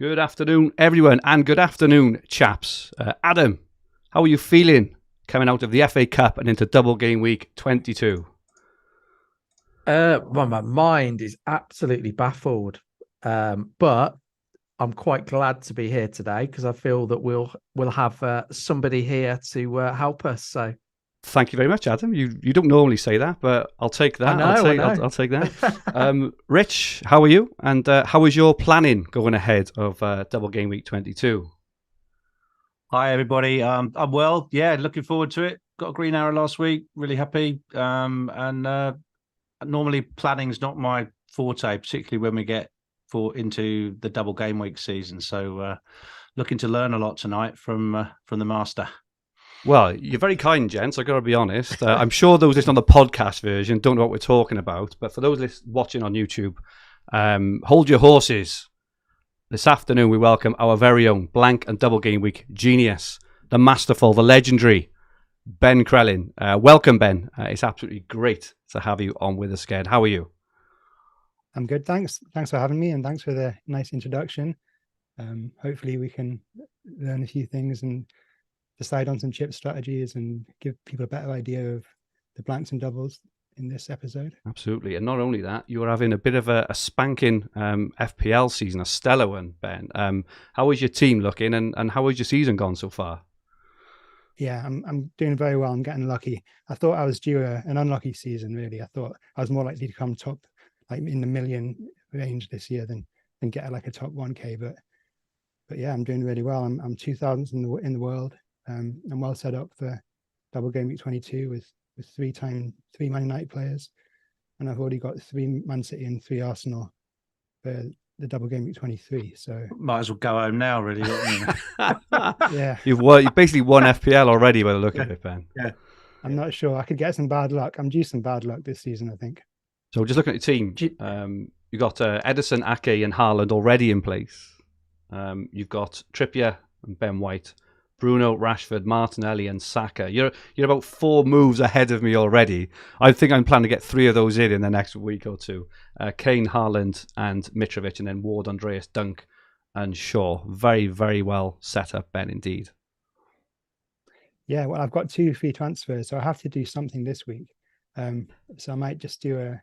Good afternoon, everyone, and good afternoon, chaps. Adam, how are you feeling coming out of the FA Cup and into double game week 22? Well, my mind is absolutely baffled, but I'm quite glad to be here today because I feel that we'll have somebody here to help us. So, thank you very much, Adam. You don't normally say that, but I'll take that. I'll take that. Rich, how are you? And how is your planning going ahead of double game week 22? Hi, everybody. I'm well. Yeah, looking forward to it. Got a green arrow last week. Really happy. Normally planning's not my forte, particularly when we get into the double game week season. So looking to learn a lot tonight from the master. Well, you're very kind, gents. I've got to be honest. I'm sure those listening on the podcast version don't know what we're talking about. But for those watching on YouTube, hold your horses. This afternoon, we welcome our very own blank and double game week genius, the masterful, the legendary Ben Crellin. Welcome, Ben. It's absolutely great to have you on with us again. How are you? I'm good, thanks. Thanks for having me, and thanks for the nice introduction. Hopefully we can learn a few things and decide on some chip strategies and give people a better idea of the blanks and doubles in this episode. Absolutely. And not only that, you're having a bit of a spanking FPL season, a stellar one, Ben. How is your team looking, and how has your season gone so far? Yeah, I'm doing very well. I'm getting lucky. I thought I was due an unlucky season, really. I thought I was more likely to come top, like in the million range this year than get like a top 1K. But yeah, I'm doing really well. I'm 2000th in the world. I'm well set up for double game week 22 with three Man United players, and I've already got 3 Man City and 3 Arsenal for the double game week 23. So might as well go home now, really. Yeah, You've basically won FPL already by the look of it, Ben. Yeah, I'm not sure. I could get some bad luck. I'm due some bad luck this season, I think. So just looking at your team, you've got Edison, Ake, and Haaland already in place. You've got Trippier and Ben White, Bruno, Rashford, Martinelli, and Saka. You're about 4 moves ahead of me already. I think I'm planning to get 3 of those in the next week or two. Kane, Haaland, and Mitrovic, and then Ward, Andreas, Dunk, and Shaw. Very, very well set up, Ben, indeed. Yeah, well, I've got 2 free transfers, so I have to do something this week. So I might just get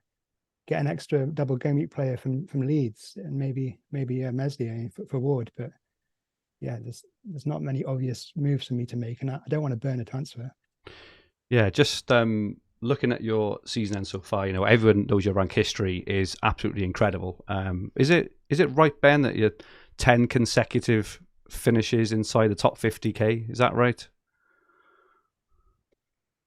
an extra double game week player from Leeds, and maybe Meslier for Ward. But yeah, there's not many obvious moves for me to make, and I don't want to burn a transfer. Yeah, just looking at your season end so far, everyone knows your rank history is absolutely incredible. Is it right, Ben, that you're 10 consecutive finishes inside the top 50k? Is that right?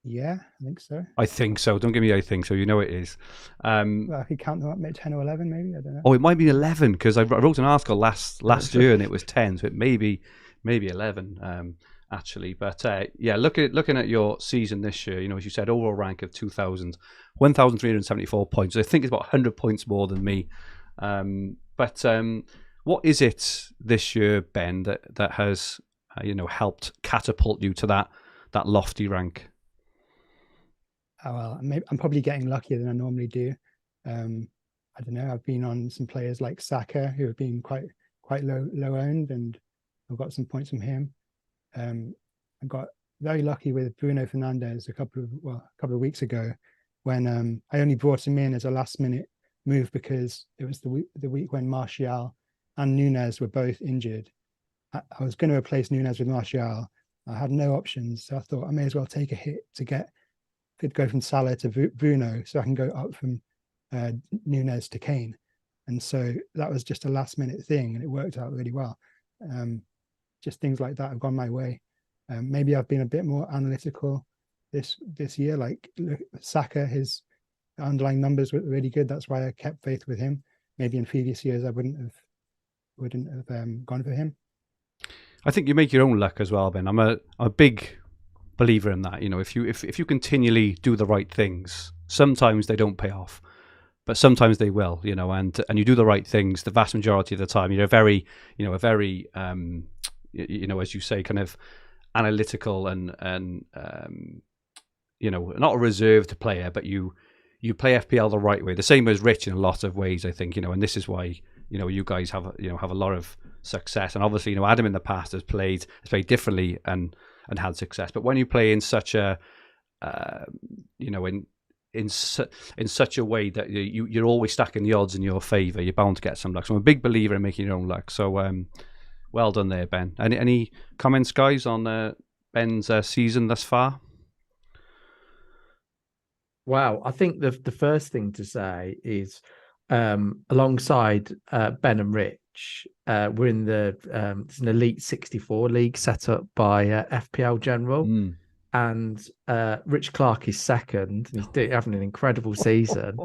Yeah, I think so. I think so. Don't give me I think so. It is. Well, I could count them up, maybe 10 or 11, maybe. I don't know. Oh, it might be 11 because I wrote an article last year and it was 10, so it may be 11 actually. But yeah, looking at your season this year, as you said, overall rank of 1,374 points. I think it's about 100 points more than me. But what is it this year, Ben, that has helped catapult you to that lofty rank? Oh, well, I'm probably getting luckier than I normally do. I don't know. I've been on some players like Saka who have been quite low owned, and I've got some points from him. I got very lucky with Bruno Fernandes a couple of weeks ago when I only brought him in as a last minute move because it was the week when Martial and Nunez were both injured. I was going to replace Nunez with Martial. I had no options, so I thought I may as well take a hit to go from Salah to Bruno, so I can go up from Nunez to Kane. And so that was just a last minute thing, and it worked out really well. Just things like that have gone my way. Maybe I've been a bit more analytical this year. Like Saka, his underlying numbers were really good. That's why I kept faith with him. Maybe in previous years I wouldn't have gone for him. I think you make your own luck as well, Ben. I'm a big believer in that. If you continually do the right things, sometimes they don't pay off, but sometimes they will. And you do the right things the vast majority of the time. You're very as you say, kind of analytical and not a reserved player, but you play FPL the right way. The same as Rich in a lot of ways, I think. And this is why you guys have a lot of success. And obviously, Adam in the past has played differently and had success. But when you play in such a in such a way that you're always stacking the odds in your favour, you're bound to get some luck. So I'm a big believer in making your own luck. So well done there, Ben. Any comments, guys, on Ben's season thus far? Wow, I think the first thing to say is, alongside Ben and Rich, we're in it's an Elite 64 league set up by FPL General, and Rich Clarke is second, and he's having an incredible season,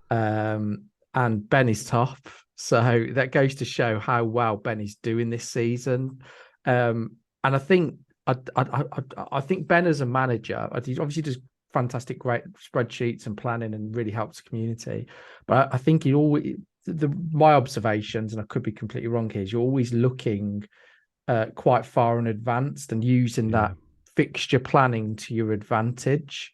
and Ben is top. So that goes to show how well Ben is doing this season, and I think I think Ben as a manager, he obviously does fantastic, great spreadsheets and planning, and really helps the community. But I think he always, my observations, and I could be completely wrong here, is you're always looking quite far in advance and using that fixture planning to your advantage.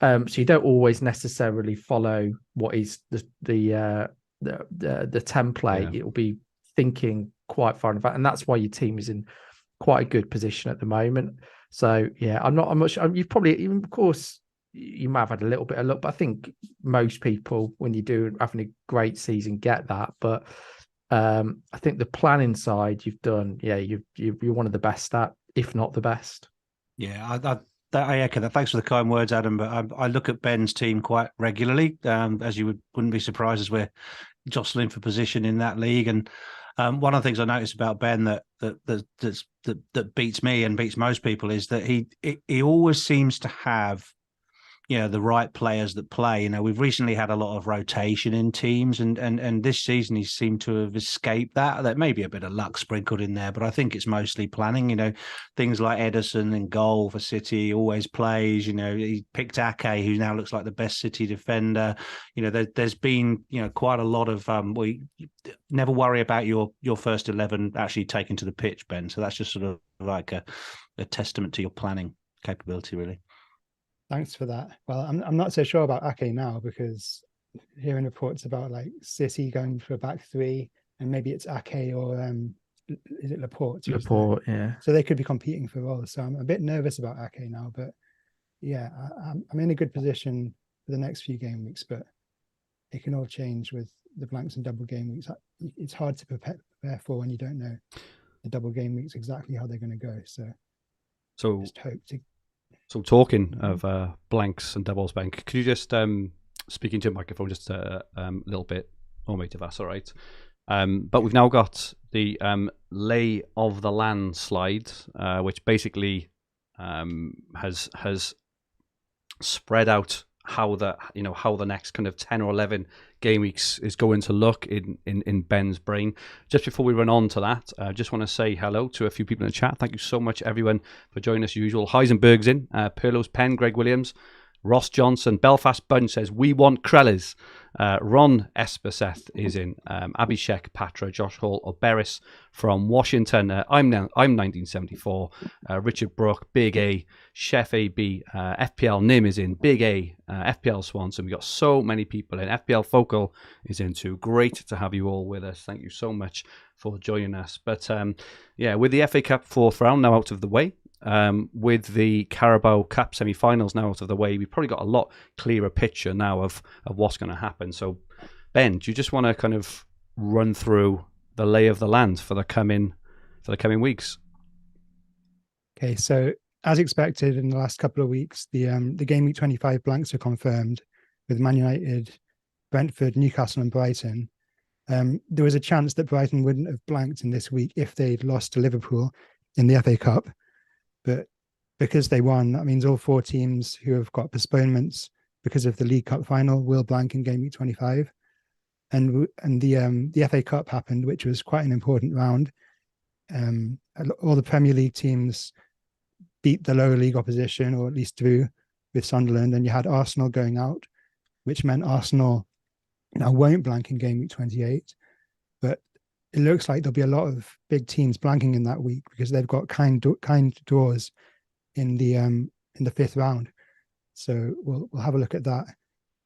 So you don't always necessarily follow what is the template. It'll be thinking quite far in advance, and that's why your team is in quite a good position at the moment. So I'm not sure. You've probably, of course, you might have had a little bit of luck, but I think most people, when you do having a great season, get that. But I think the planning side you've done, you're one of the best at, if not the best. Yeah, I echo that. Thanks for the kind words, Adam. But I look at Ben's team quite regularly, as you wouldn't be surprised, as we're jostling for position in that league. And one of the things I noticed about Ben that beats me and beats most people is that he always seems to have the right players that play. We've recently had a lot of rotation in teams, and this season he seemed to have escaped that. There may be a bit of luck sprinkled in there, but I think it's mostly planning. Things like Ederson in goal for City always plays. He picked Ake, who now looks like the best City defender. There's been quite a lot of never worry about your first 11 actually taken to the pitch, Ben. So that's just sort of like a testament to your planning capability, really. Thanks for that. Well, I'm not so sure about Ake now, because hearing reports about like City going for a back three, and maybe it's Ake or is it Laporte? Laporte, yeah. So they could be competing for roles. So I'm a bit nervous about Ake now, but I'm in a good position for the next few game weeks, but it can all change with the blanks and double game weeks. It's hard to prepare for when you don't know the double game weeks exactly how they're going to go. So just hope to. So talking of blanks and doubles, Ben, could you just speak into a microphone just a little bit more, mate, if that's all right? But we've now got the lay of the land slide, which basically has spread out how the next kind of 10 or 11 game weeks is going to look in Ben's brain. Just before we run on to that, I just want to say hello to a few people in the chat. Thank you so much, everyone, for joining us as usual. Heisenberg's in, Perlo's Pen, Greg Williams, Ross Johnson, Belfast Bunch says, we want Krellers. Ron Espeseth is in, Abhishek Patra, Josh Hall, Oberis from Washington. I'm 1974. Richard Brook, Big A, Chef AB, FPL Nim is in, Big A, FPL Swanson. We've got so many people in. FPL Focal is in too. Great to have you all with us. Thank you so much for joining us. But with the FA Cup fourth round now out of the way, with the Carabao Cup semi-finals now out of the way, we've probably got a lot clearer picture now of what's going to happen. So, Ben, do you just want to kind of run through the lay of the land for the coming weeks? Okay, so as expected in the last couple of weeks, the game week 25 blanks are confirmed with Man United, Brentford, Newcastle, and Brighton. There was a chance that Brighton wouldn't have blanked in this week if they'd lost to Liverpool in the FA Cup. But because they won, that means all four teams who have got postponements because of the League Cup final will blank in game week 25. And the FA Cup happened, which was quite an important round. All the Premier League teams beat the lower league opposition, or at least drew with Sunderland. And you had Arsenal going out, which meant Arsenal now won't blank in game week 28. But it looks like there'll be a lot of big teams blanking in that week because they've got kind draws in the fifth round. So we'll have a look at that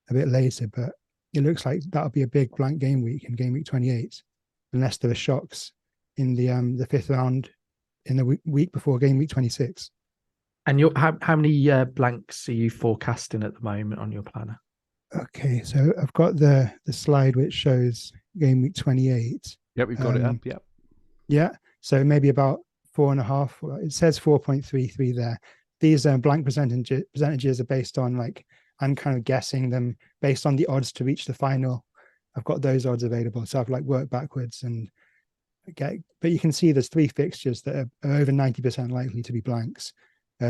a bit later. But it looks like that'll be a big blank game week in game week 28, unless there are shocks in the fifth round in the week before game week 26. And how many blanks are you forecasting at the moment on your planner? Okay, so I've got the slide which shows game week 28. Yep, we've got it up. Yep. Yeah, so maybe about 4.5. It says 4.33 there. These blank percentages are based on, like, I'm kind of guessing them based on the odds to reach the final. I've got those odds available, so I've like worked backwards and but you can see there's 3 fixtures that are over 90% likely to be blanks.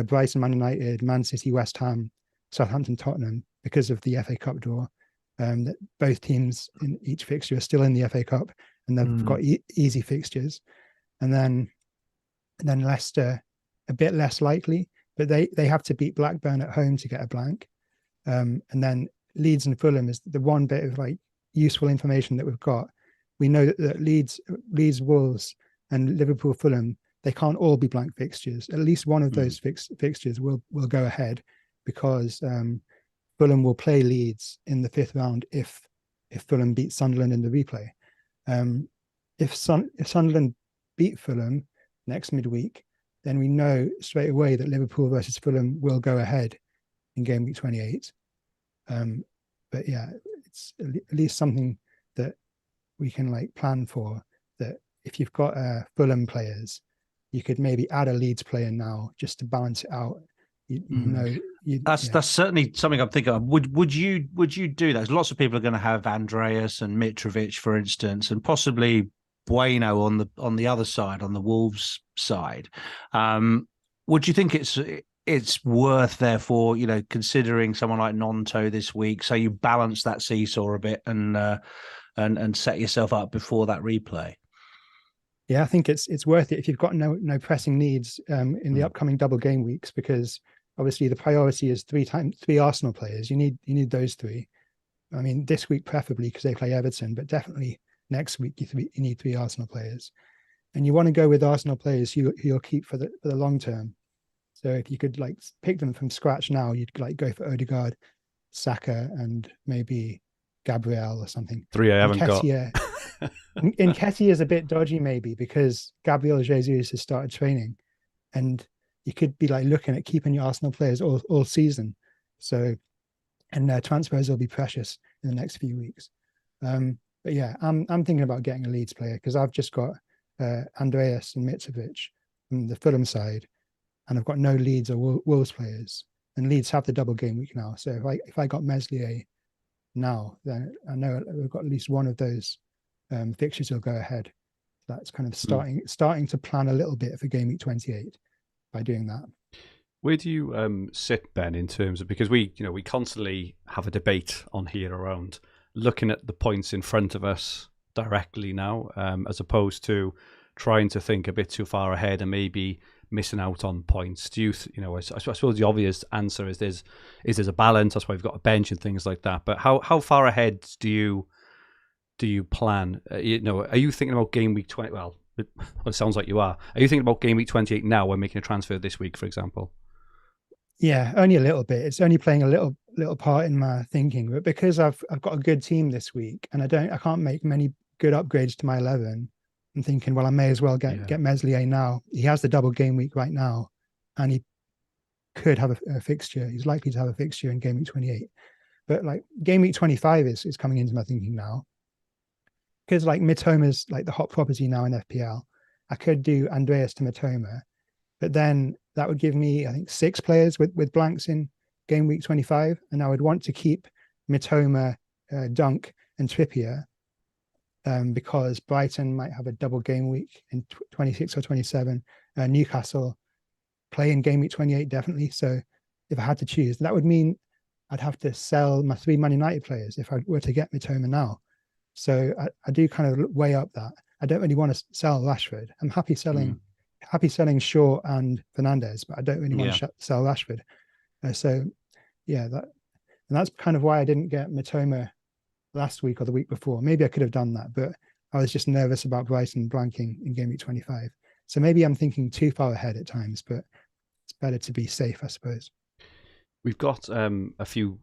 Brighton, Man United, Man City, West Ham, Southampton, Tottenham, because of the FA Cup draw. That both teams in each fixture are still in the FA Cup, and they've got easy fixtures. And then Leicester, a bit less likely, but they have to beat Blackburn at home to get a blank. And then Leeds and Fulham is the one bit of like useful information that we've got. We know that Leeds, Wolves, and Liverpool, Fulham, they can't all be blank fixtures. At least one of those fixtures will go ahead, because Fulham will play Leeds in the 5th round if Fulham beat Sunderland in the replay. If Sunderland beat Fulham next midweek, then we know straight away that Liverpool versus Fulham will go ahead in game week 28. But yeah, it's at least something that we can like plan for, that if you've got Fulham players, you could maybe add a Leeds player now just to balance it out. That's certainly something I'm thinking of. Would you do that? Lots of people are going to have Andreas and Mitrovic, for instance, and possibly Bueno on the other side, on the Wolves side. Would you think it's worth, therefore, considering someone like Nonto this week, so you balance that seesaw a bit and set yourself up before that replay? Yeah, I think it's worth it if you've got no pressing needs in the upcoming double game weeks, because obviously the priority is 3 Arsenal players. You need those 3. I mean, this week preferably because they play Everton, but definitely next week you need 3 Arsenal players, and you want to go with Arsenal players who you'll keep for the long term. So if you could like pick them from scratch now, you'd like go for Odegaard, Saka, and maybe Gabriel or something. 3 I haven't got. Nketiah is a bit dodgy maybe, because Gabriel Jesus has started training, and you could be like looking at keeping your Arsenal players all season. So, and transfers will be precious in the next few weeks. But yeah, I'm thinking about getting a Leeds player, because I've just got Andreas and Mitrovic from the Fulham side, and I've got no Leeds or Wolves players. And Leeds have the double game week now, so if I got Meslier now, then I know we've got at least one of those fixtures will go ahead. That's kind of starting to plan a little bit for game week 28 by doing that. Where do you sit, Ben, in terms of, because we constantly have a debate on here around looking at the points in front of us directly now, as opposed to trying to think a bit too far ahead and maybe missing out on points. Do you, I suppose the obvious answer is there's a balance. That's why we've got a bench and things like that. But how far ahead do you plan? Are you thinking about game week 20? Well, it sounds like you are. Are you thinking about game week 28 now when making a transfer this week, for example? Yeah, only a little bit. It's only playing a little part in my thinking. But because I've got a good team this week, and I can't make many good upgrades to my 11, I'm thinking, well, I may as well get Meslier now. He has the double game week right now, and he could have a fixture. He's likely to have a fixture in game week 28. But like game week 25 is coming into my thinking now, because like Mitoma is like the hot property now in FPL. I could do Andreas to Mitoma, but then that would give me, I think, 6 players with blanks in game week 25, and I would want to keep Mitoma, Dunk, and Trippier, because Brighton might have a double game week in 26 or 27. Newcastle play in game week 28 definitely. So if I had to choose, that would mean I'd have to sell my 3 Man United players if I were to get Mitoma now. So I do kind of weigh up that. I don't really want to sell Rashford. I'm happy selling Shaw and Fernandes, but I don't really want to sell Rashford. So yeah, that's kind of why I didn't get Mitoma last week or the week before. Maybe I could have done that, but I was just nervous about Brighton blanking in game week 25. So maybe I'm thinking too far ahead at times, but it's better to be safe, I suppose. We've got a few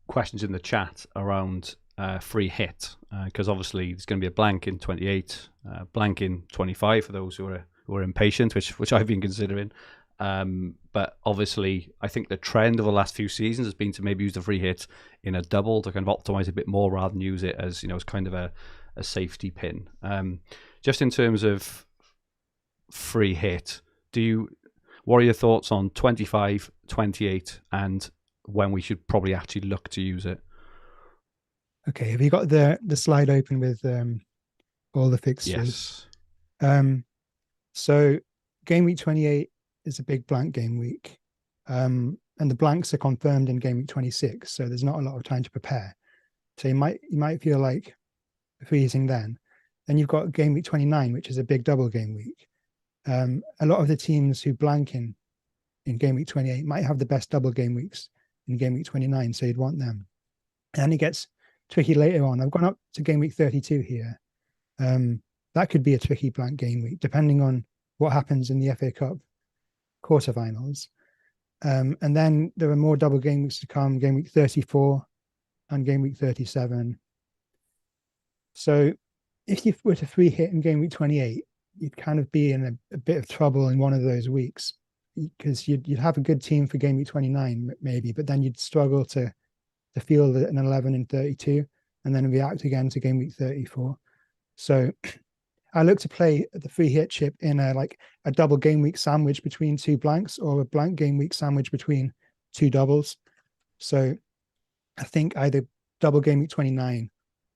questions in the chat around free hit, because obviously there's going to be a blank in 28, blank in 25 for those who are impatient, which I've been considering. But obviously, I think the trend of the last few seasons has been to maybe use the free hit in a double to kind of optimize a bit more rather than use it as, as kind of a safety pin. Just in terms of free hit, what are your thoughts on 25, 28, and when we should probably actually look to use it? Okay, have you got the slide open with all the fixtures? Yes. So game week 28 is a big blank game week. And the blanks are confirmed in game week 26, so there's not a lot of time to prepare. So you might feel like freezing then. Then you've got game week 29, which is a big double game week. A lot of the teams who blank in game week 28 might have the best double game weeks in game week 29, so you'd want them. And it gets tricky later on. I've gone up to game week 32 here. That could be a tricky blank game week, depending on what happens in the FA Cup quarterfinals. And then there are more double game weeks to come, game week 34 and game week 37. So if you were to free hit in game week 28, you'd kind of be in a bit of trouble in one of those weeks, because you'd have a good team for game week 29 maybe, but then you'd struggle to field an 11 in 32 and then react again to game week 34. So I look to play the free hit chip in a double game week sandwich between two blanks, or a blank game week sandwich between two doubles. So I think either double game week 29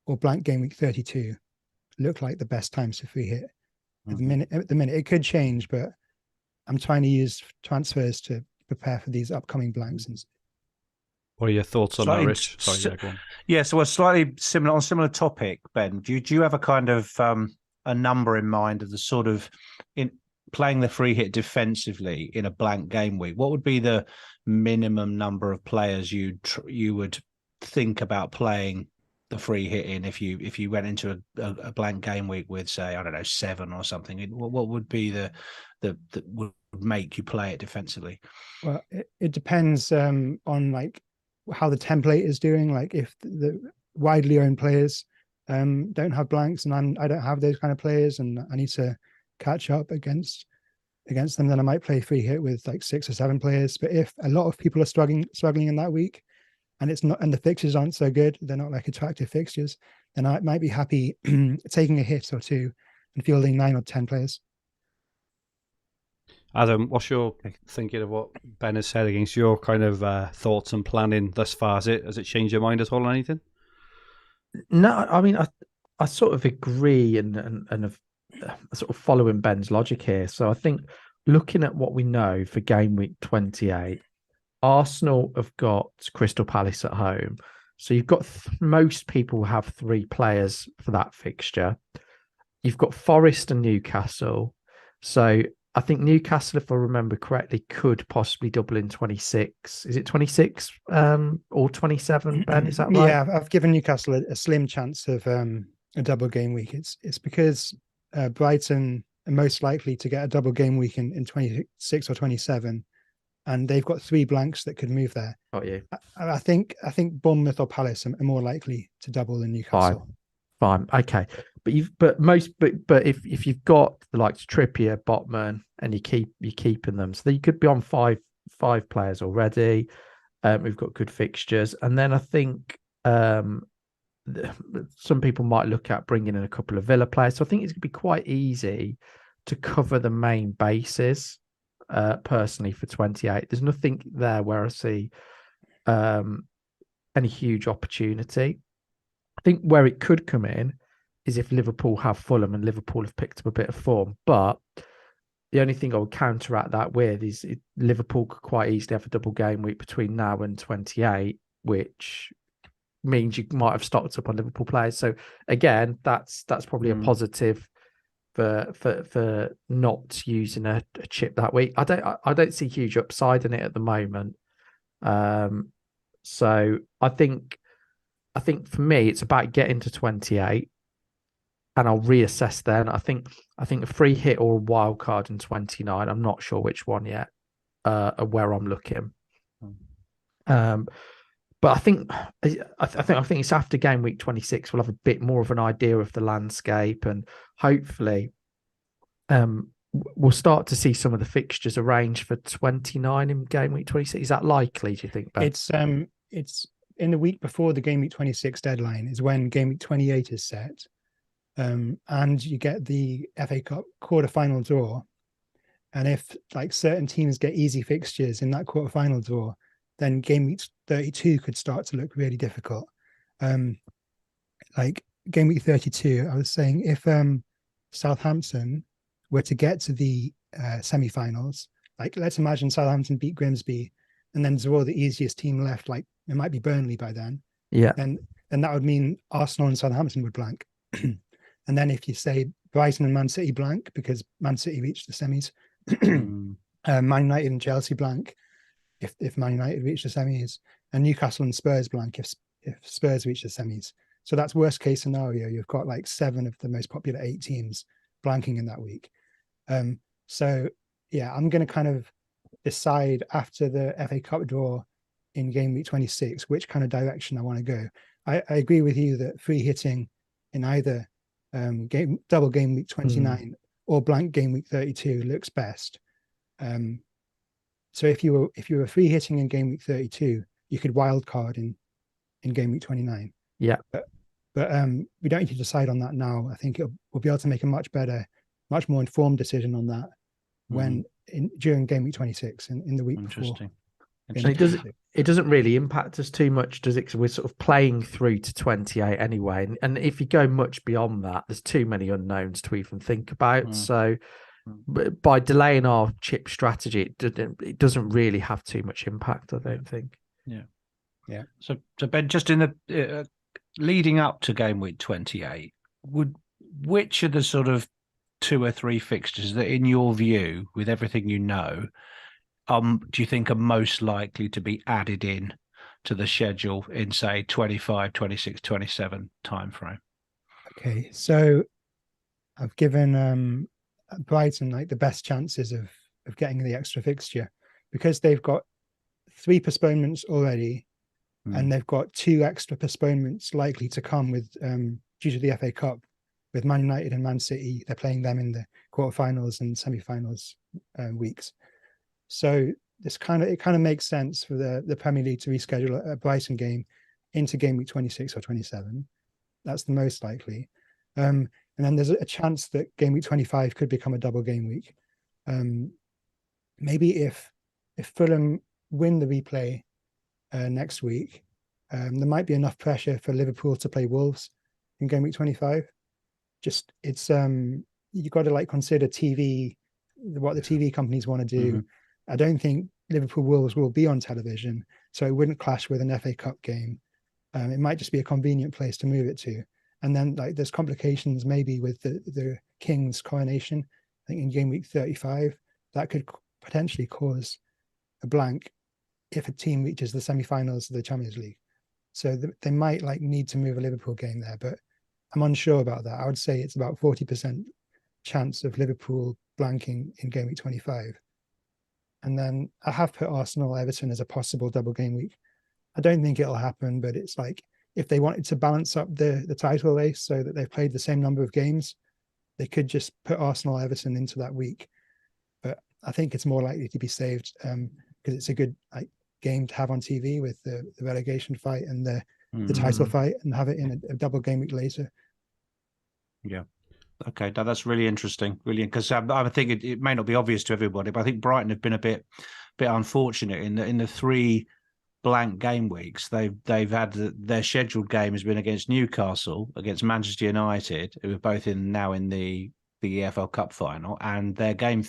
or blank game week 32 look like the best times to free hit. At the minute, it could change, but I'm trying to use transfers to prepare for these upcoming blanks. What are your thoughts on that, Rich? Sorry, go on. Yeah, so a slightly similar topic, Ben. Do you have a kind of a number in mind of the sort of in playing the free hit defensively in a blank game week? What would be the minimum number of players you would think about playing the free hit in if you went into a blank game week with, say, I don't know, 7 or something? What would be the would make you play it defensively? Well, it depends on like how the template is doing. Like if the widely owned players don't have blanks, and I don't have those kind of players, and I need to catch up against them, then I might play free hit with like 6 or 7 players. But if a lot of people are struggling in that week, and the fixtures aren't so good, they're not like attractive fixtures, then I might be happy taking a hit or two and fielding 9 or 10 players. Adam, what's your thinking of what Ben has said against your kind of thoughts and planning thus far? Has it changed your mind at all on anything? No, I mean, I sort of agree and sort of following Ben's logic here. So I think looking at what we know for game week 28, Arsenal have got Crystal Palace at home. So you've got most people have 3 players for that fixture. You've got Forest and Newcastle. So I think Newcastle, if I remember correctly, could possibly double in 26. Is it 26 or 27, Ben? Is that right? Yeah, I've given Newcastle a slim chance of a double game week. It's because Brighton are most likely to get a double game week in 26 or 27. And they've got 3 blanks that could move there. Oh, yeah. I think Bournemouth or Palace are more likely to double than Newcastle. Fine. Okay. But if you've got the likes of Trippier, Botman, and you're keeping them, so you could be on five players already. We've got good fixtures, and then I think some people might look at bringing in a couple of Villa players. So I think it's going to be quite easy to cover the main bases. Personally, for 28, there's nothing there where I see any huge opportunity. I think where it could come in is if Liverpool have Fulham and Liverpool have picked up a bit of form. But the only thing I would counteract that with is Liverpool could quite easily have a double game week between now and 28, which means you might have stocked up on Liverpool players. So again, that's probably a positive for not using a chip that week. I don't see huge upside in it at the moment. So I think for me it's about getting to 28, and I'll reassess then. I think a free hit or a wild card in 29. I'm not sure which one yet. Where I'm looking. But I think it's after game week 26 we'll have a bit more of an idea of the landscape, and hopefully we'll start to see some of the fixtures arranged for 29 in game week 26. Is that likely, do you think, Ben? It's in the week before the game week 26 deadline is when game week 28 is set, and you get the FA Cup quarter-final draw. And if like certain teams get easy fixtures in that quarter-final draw, then game week 32 could start to look really difficult. Like game week 32, I was saying if Southampton were to get to the semi-finals, like let's imagine Southampton beat Grimsby and then draw the easiest team left, like it might be Burnley by then. Yeah. Then that would mean Arsenal and Southampton would blank. And then if you say Brighton and Man City blank because Man City reached the semis, Man United and Chelsea blank if Man United reach the semis, and Newcastle and Spurs blank if Spurs reach the semis. So that's worst case scenario. You've got like 7 of the most popular 8 teams blanking in that week. So yeah, I'm going to kind of decide after the FA Cup draw in game week 26 which kind of direction I want to go. I agree with you that free hitting in either double game week 29 or blank game week 32 looks best. So if you were free hitting in game week 32, you could wild card in game week 29. Yeah. But we don't need to decide on that now. I think we'll be able to make a much more informed decision on that during game week 26 in the week before. And it doesn't really impact us too much, does it? Because we're sort of playing through to 28 anyway. And if you go much beyond that, there's too many unknowns to even think about. So by delaying our chip strategy, it doesn't really have too much impact, I don't think. Yeah. So Ben, just in the leading up to game week 28, which are the sort of 2 or 3 fixtures that, in your view, with everything you know, do you think are most likely to be added in to the schedule in, say, 25, 26, 27 timeframe? Okay, so I've given Brighton like the best chances of getting the extra fixture because they've got 3 postponements already, and they've got 2 extra postponements likely to come with due to the FA Cup with Man United and Man City. They're playing them in the quarterfinals and semi-finals weeks. So it kind of makes sense for the Premier League to reschedule a Brighton game into game week 26 or 27. That's the most likely. And then there's a chance that game week 25 could become a double game week. Maybe if Fulham win the replay next week, there might be enough pressure for Liverpool to play Wolves in game week 25. Just it's you've got to like consider what the TV companies want to do. I don't think Liverpool Wolves will be on television, so it wouldn't clash with an FA Cup game. It might just be a convenient place to move it to. And then like there's complications maybe with the King's coronation. I think in game week 35, that could potentially cause a blank if a team reaches the semi-finals of the Champions League. So they might like need to move a Liverpool game there, but I'm unsure about that. I would say it's about 40% chance of Liverpool blanking in game week 25. And then I have put Arsenal Everton as a possible double game week. I don't think it'll happen, but it's like if they wanted to balance up the title race so that they've played the same number of games, they could just put Arsenal Everton into that week. But I think it's more likely to be saved because it's a good like game to have on TV with the relegation fight and the title fight, and have it in a double game week later. Yeah. Okay, that's really interesting, because I think it may not be obvious to everybody, but I think Brighton have been a bit unfortunate in the 3 blank game weeks. They've had their scheduled game has been against Newcastle, against Manchester United, who are both now in the EFL Cup final, and their game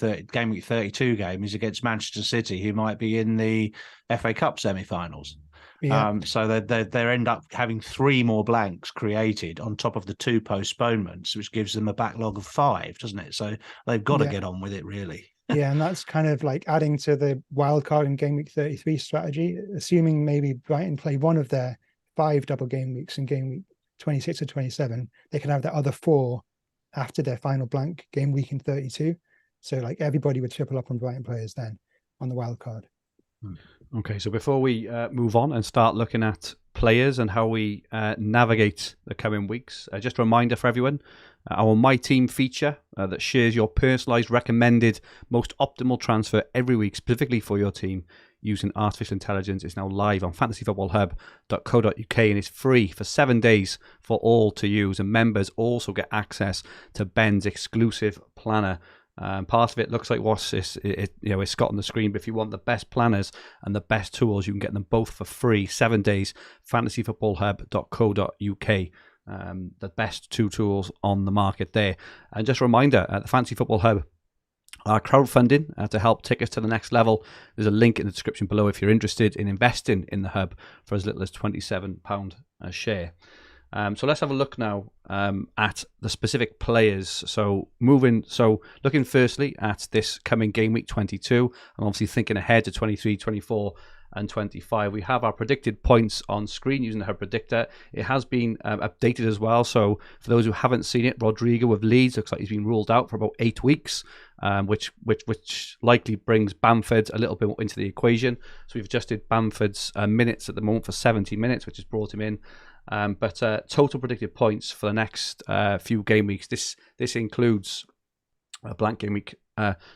week 32 game is against Manchester City, who might be in the FA Cup semi-finals. Yeah. So they end up having 3 more blanks created on top of the 2 postponements, which gives them a backlog of 5, doesn't it? So they've got to get on with it, really. Yeah, and that's kind of like adding to the wild card in game week 33 strategy, assuming maybe Brighton play one of their 5 double game weeks in game week 26 or 27, they can have the other 4 after their final blank game week in 32. So like everybody would triple up on Brighton players then on the wild card. Okay, so before we move on and start looking at players and how we navigate the coming weeks, just a reminder for everyone, our My Team feature that shares your personalised recommended most optimal transfer every week specifically for your team using artificial intelligence is now live on fantasyfootballhub.co.uk and is free for 7 days for all to use, and members also get access to Ben's exclusive planner. Part of it looks like what it's got on the screen, but if you want the best planners and the best tools, you can get them both for free, 7 days, fantasyfootballhub.co.uk. The best two tools on the market there. And just a reminder, at the Fantasy Football Hub, our crowdfunding to help take us to the next level. There's a link in the description below if you're interested in investing in the hub for as little as £27 a share. So let's have a look now at the specific players. So looking firstly at this coming game week 22, and obviously thinking ahead to 23, 24 and 25. We have our predicted points on screen using the Hub Predictor. It has been updated as well. So for those who haven't seen it, Rodrigo with Leeds looks like he's been ruled out for about 8 weeks, which likely brings Bamford a little bit into the equation. So we've adjusted Bamford's minutes at the moment for 70 minutes, which has brought him in. But total predicted points for the next few game weeks. This includes a blank game week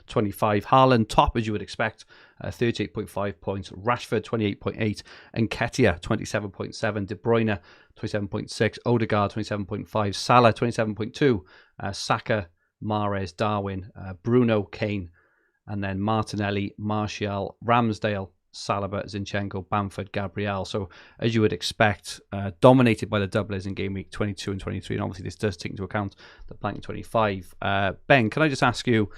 25. Haaland top as you would expect, 38.5 points. Rashford 28.8, Nketiah 27.7, De Bruyne 27.6, Odegaard 27.5, Salah 27.2, Saka, Mahrez, Darwin, Bruno, Kane, and then Martinelli, Martial, Ramsdale, Saliba, Zinchenko, Bamford, Gabriel. So as you would expect, dominated by the doublers in game week 22 and 23, and obviously this does take into account the blank 25. Ben, can I just ask you,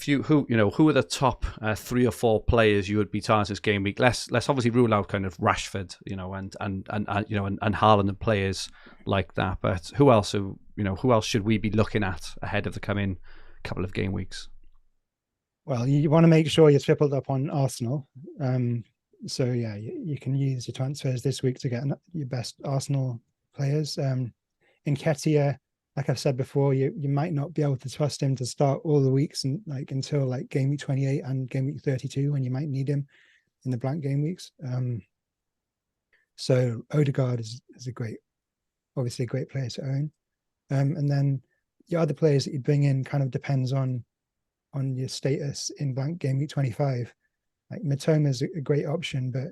who are the top 3 or 4 players you would be targeting this game week? Let's obviously rule out kind of Rashford, and Haaland and players like that. But who else should we be looking at ahead of the coming couple of game weeks? Well, you want to make sure you're tripled up on Arsenal. So yeah, you can use your transfers this week to get your best Arsenal players. Nketiah, like I've said before, you might not be able to trust him to start all the weeks and until game week 28 and game week 32, when you might need him in the blank game weeks. So Odegaard is obviously a great player to own. And then your other players that you bring in kind of depends on your status in blank game week 25. Like Mitoma is a great option, but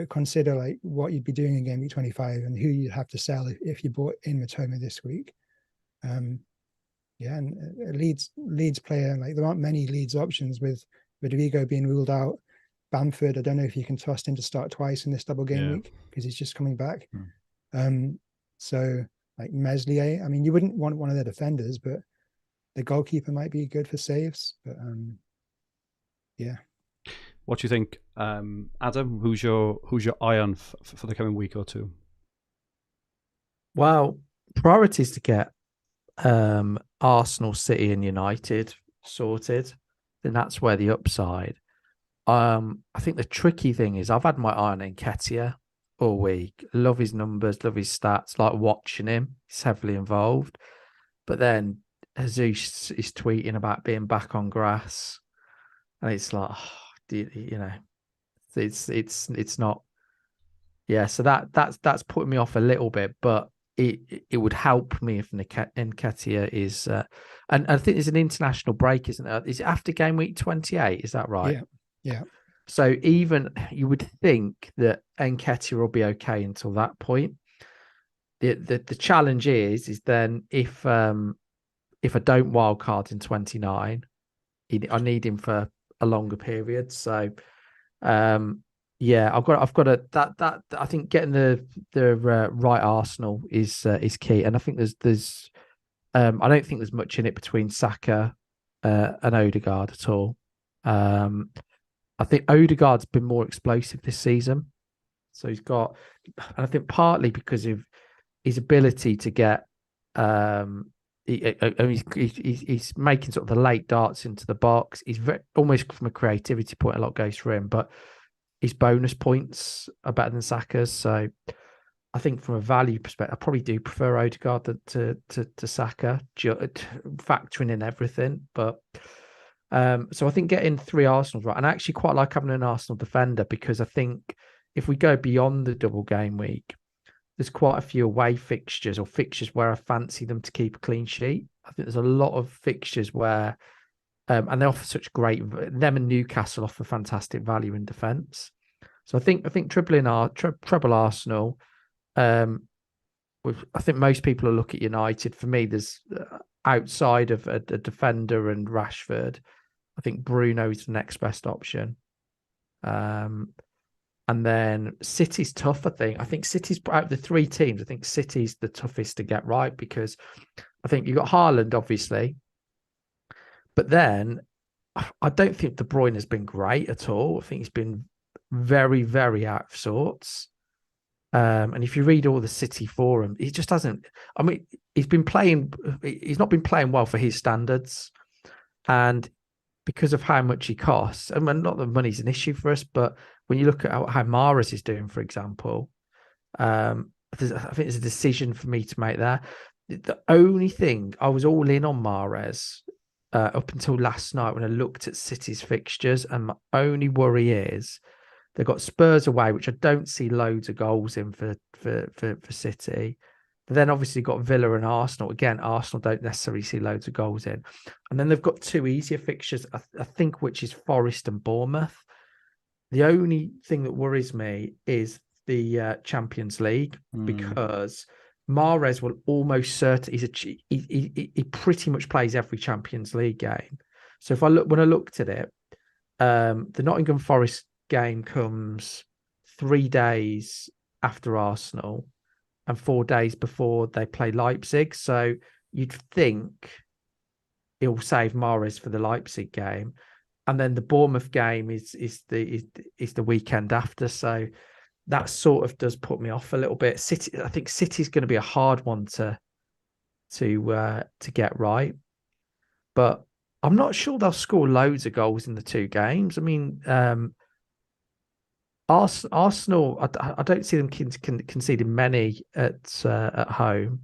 consider what you'd be doing in game week 25 and who you'd have to sell if you bought in Mitoma this week. And a Leeds player, there aren't many Leeds options with Rodrigo being ruled out. Bamford, I don't know if you can trust him to start twice in this double game week because he's just coming back. So Meslier, I mean, you wouldn't want one of their defenders, but the goalkeeper might be good for saves. But what do you think, Adam? Who's your eye on for the coming week or two? Well, priority is to get Arsenal, City, and United sorted. Then that's where the upside. I think the tricky thing is I've had my eye on Nketiah all week. Love his numbers, love his stats. Like watching him, he's heavily involved. But then Jesus is tweeting about being back on grass, and it's like, it's not. Yeah, so that's putting me off a little bit, but it would help me if Nketiah is, and I think there's an international break, isn't there? Is it after game week 28? Is that right? Yeah. So even you would think that Nketiah will be okay until that point. The challenge is then if I don't wildcard in 29, I need him for a longer period. So I've got that. I think getting the right Arsenal is key, and I think there's I don't think there's much in it between Saka and Odegaard at all. I think Odegaard's been more explosive this season, so he's got, and I think partly because of his ability to get he's making sort of the late darts into the box. He's almost from a creativity point, a lot goes for him, but his bonus points are better than Saka's. So I think from a value perspective, I probably do prefer Odegaard to Saka, factoring in everything. But So I think getting 3 Arsenals right, and I actually quite like having an Arsenal defender, because I think if we go beyond the double game week, there's quite a few away fixtures or fixtures where I fancy them to keep a clean sheet. I think there's a lot of fixtures where, and they offer such great. Them and Newcastle offer fantastic value in defence. So I think treble Arsenal. I think most people will look at United. For me, there's outside of a defender and Rashford, I think Bruno is the next best option. And then City's tough, I think City's out of the 3 teams, I think City's the toughest to get right, because I think you've got Haaland, obviously. But then I don't think De Bruyne has been great at all. I think he's been very, very out of sorts. And if you read all the City forum, he just hasn't. I mean, he's not been playing well for his standards. And because of how much he costs, I mean, not that money's an issue for us, but when you look at how Mahrez is doing, for example, I think there's a decision for me to make there. The only thing, I was all in on Mahrez up until last night when I looked at City's fixtures, and my only worry is they've got Spurs away, which I don't see loads of goals in for City. But then obviously got Villa and Arsenal. Again, Arsenal don't necessarily see loads of goals in. And then they've got 2 easier fixtures, I think, which is Forest and Bournemouth. The only thing that worries me is the Champions League, because Mahrez will almost certainly, he pretty much plays every Champions League game. So when I looked at it, the Nottingham Forest game comes 3 days after Arsenal and 4 days before they play Leipzig. So you'd think he'll save Mahrez for the Leipzig game, and then the Bournemouth game is the weekend after. So that sort of does put me off a little bit. I think City's going to be a hard one to get right, but I'm not sure they'll score loads of goals in the 2 games. I mean, Arsenal, I don't see them conceding many at home,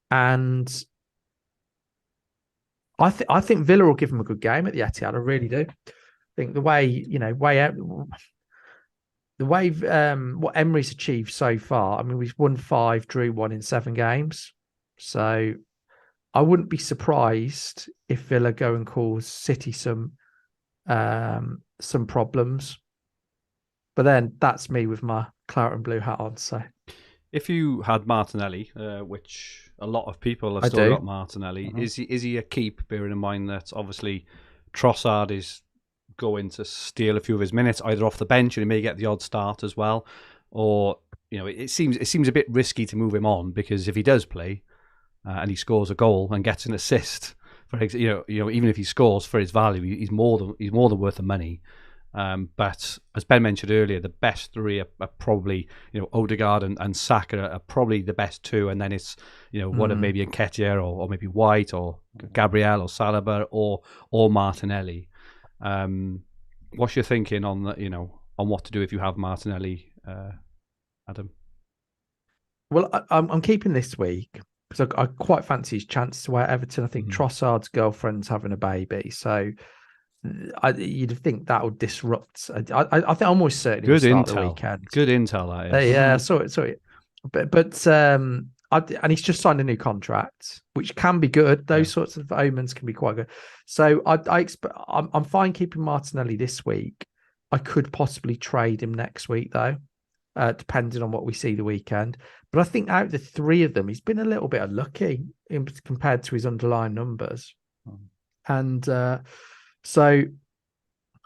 and I think Villa will give them a good game at the Etihad. I really do. I think the way what Emery's achieved so far. I mean, we've won 5, drew 1 in 7 games, so I wouldn't be surprised if Villa go and cause City some problems. But then that's me with my claret and blue hat on. So, if you had Martinelli, which a lot of people have still got Martinelli, is he a keep? Bearing in mind that obviously Trossard is going to steal a few of his minutes, either off the bench, and he may get the odd start as well, or it seems a bit risky to move him on, because if he does play and he scores a goal and gets an assist, for even if he scores for his value, he's more than worth the money. But as Ben mentioned earlier, the best 3 are probably, Odegaard and Saka are probably the best 2, and then it's one of maybe Nketiah or maybe White or Gabriel or Saliba or Martinelli. What's your thinking on that? On what to do if you have Martinelli, Adam? Well, I'm keeping this week because I quite fancy his chances to wear Everton. I think Trossard's girlfriend's having a baby, so you'd think that would disrupt. I think I'm almost certain. Good intel. The weekend. Good intel. That is. Yeah, sorry. But and he's just signed a new contract, which can be good. Those sorts of omens can be quite good. So I'm fine keeping Martinelli this week. I could possibly trade him next week though, depending on what we see the weekend. But I think out of the 3 of them, he's been a little bit unlucky compared to his underlying numbers, and so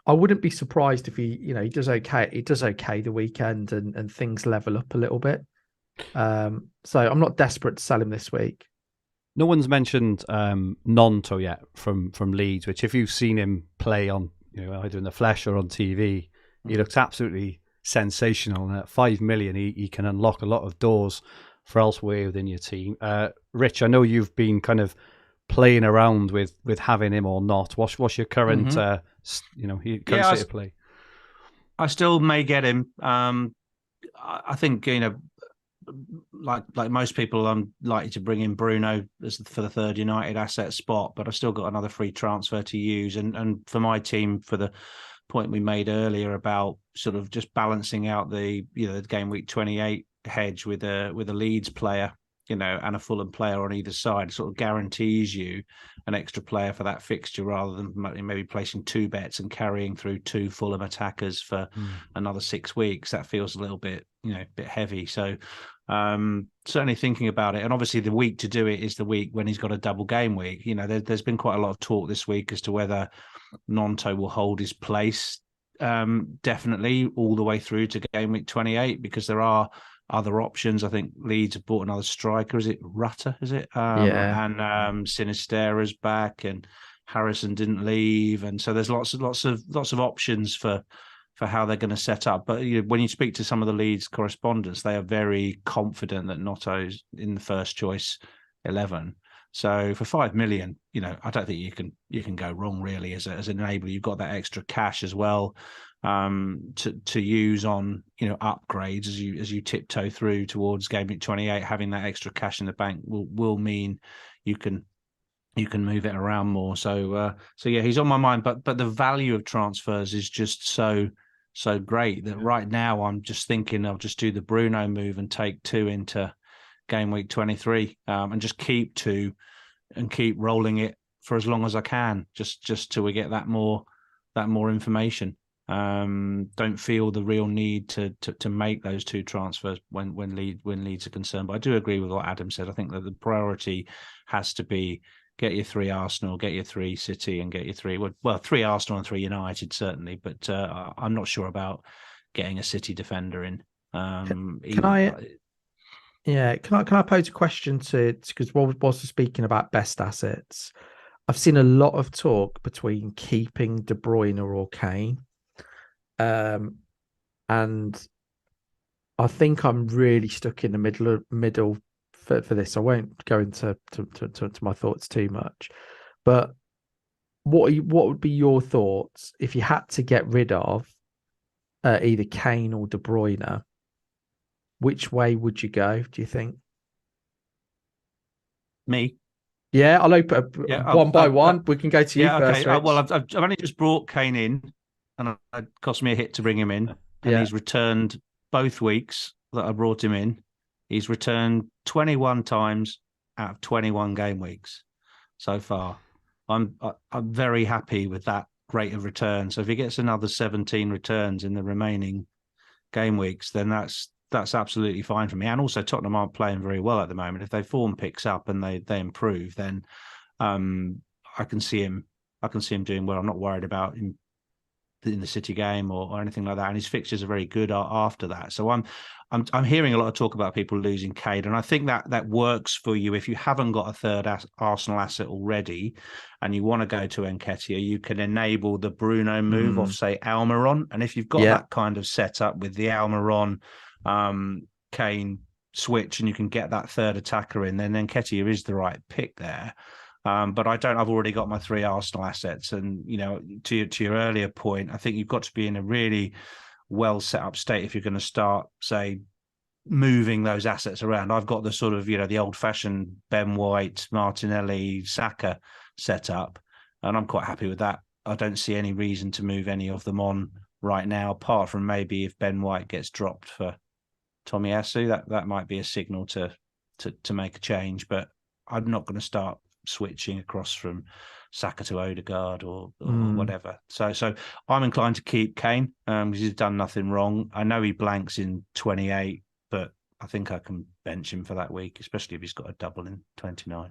I wouldn't be surprised if he does okay. He does okay the weekend, and things level up a little bit. So I'm not desperate to sell him this week. No one's mentioned Nonto yet from Leeds, which if you've seen him play on either in the flesh or on TV, he looks absolutely sensational. And at 5 million, he can unlock a lot of doors for elsewhere within your team. Rich, I know you've been kind of playing around with having him or not. What's your current current state of play? I still may get him. I think like most people, I'm likely to bring in Bruno for the third United asset spot, but I've still got another free transfer to use. And for my team, for the point we made earlier about sort of just balancing out the game week 28 hedge with a Leeds player, and a Fulham player on either side, sort of guarantees you an extra player for that fixture rather than maybe placing 2 bets and carrying through 2 Fulham attackers for another 6 weeks. That feels a little bit, bit heavy. So certainly thinking about it, and obviously the week to do it is the week when he's got a double game week. There's been quite a lot of talk this week as to whether Nonto will hold his place definitely all the way through to game week 28, because there are other options. I think Leeds have bought another striker. Is it Rutter? Is it? Yeah. And Sinistera's back, and Harrison didn't leave, and so there's lots of options for how they're going to set up. But when you speak to some of the Leeds correspondents, they are very confident that Notto's in the first choice 11. So for 5 million, I don't think you can go wrong really as an enabler. You've got that extra cash as well to use on upgrades as you tiptoe through towards game week 28. Having that extra cash in the bank will mean you can move it around more. So yeah, he's on my mind. But the value of transfers is just so great that right now I'm just thinking I'll just do the Bruno move and take 2 into game week 23 and just keep 2 and keep rolling it for as long as I can, just till we get that more information. Don't feel the real need to make those 2 transfers when Leeds are concerned. But I do agree with what Adam said. I think that the priority has to be get your 3 Arsenal, get your 3 City, and get your 3 3 Arsenal and 3 United certainly. But I'm not sure about getting a City defender in. Can I pose a question because whilst we're speaking about best assets, I've seen a lot of talk between keeping De Bruyne or Kane. And I think I'm really stuck in the middle for this. I won't go into to my thoughts too much, but what would be your thoughts if you had to get rid of either Kane or De Bruyne? Which way would you go, do you think? Me? Yeah, I'll open up one by one. We can go to you first. Okay. Well, I've only just brought Kane in, and it cost me a hit to bring him in. And he's returned both weeks that I brought him in. He's returned 21 times out of 21 game weeks so far. I'm very happy with that rate of return. So if he gets another 17 returns in the remaining game weeks, then that's absolutely fine for me. And also Tottenham aren't playing very well at the moment. If their form picks up and they improve, then I can see him doing well. I'm not worried about him in the City game or anything like that. And his fixtures are very good after that. So I'm hearing a lot of talk about people losing Cade, and I think that works for you if you haven't got a third Arsenal asset already and you want to go to Nketiah. You can enable the Bruno move off, say, Almiron, and if you've got that kind of setup with the Almiron Kane switch and you can get that third attacker in, then Nketiah is the right pick there. But I've already got my 3 Arsenal assets, and to your earlier point, I think you've got to be in a really well set up state if you're going to start, say, moving those assets around. I've got the sort of the old fashioned Ben White, Martinelli, Saka setup, and I'm quite happy with that. I don't see any reason to move any of them on right now, apart from maybe if Ben White gets dropped for Tomiyasu, that might be a signal to make a change. But I'm not going to start switching across from Saka to Odegaard or whatever. So I'm inclined to keep Kane because he's done nothing wrong. I know he blanks in 28, but I think I can bench him for that week, especially if he's got a double in 29.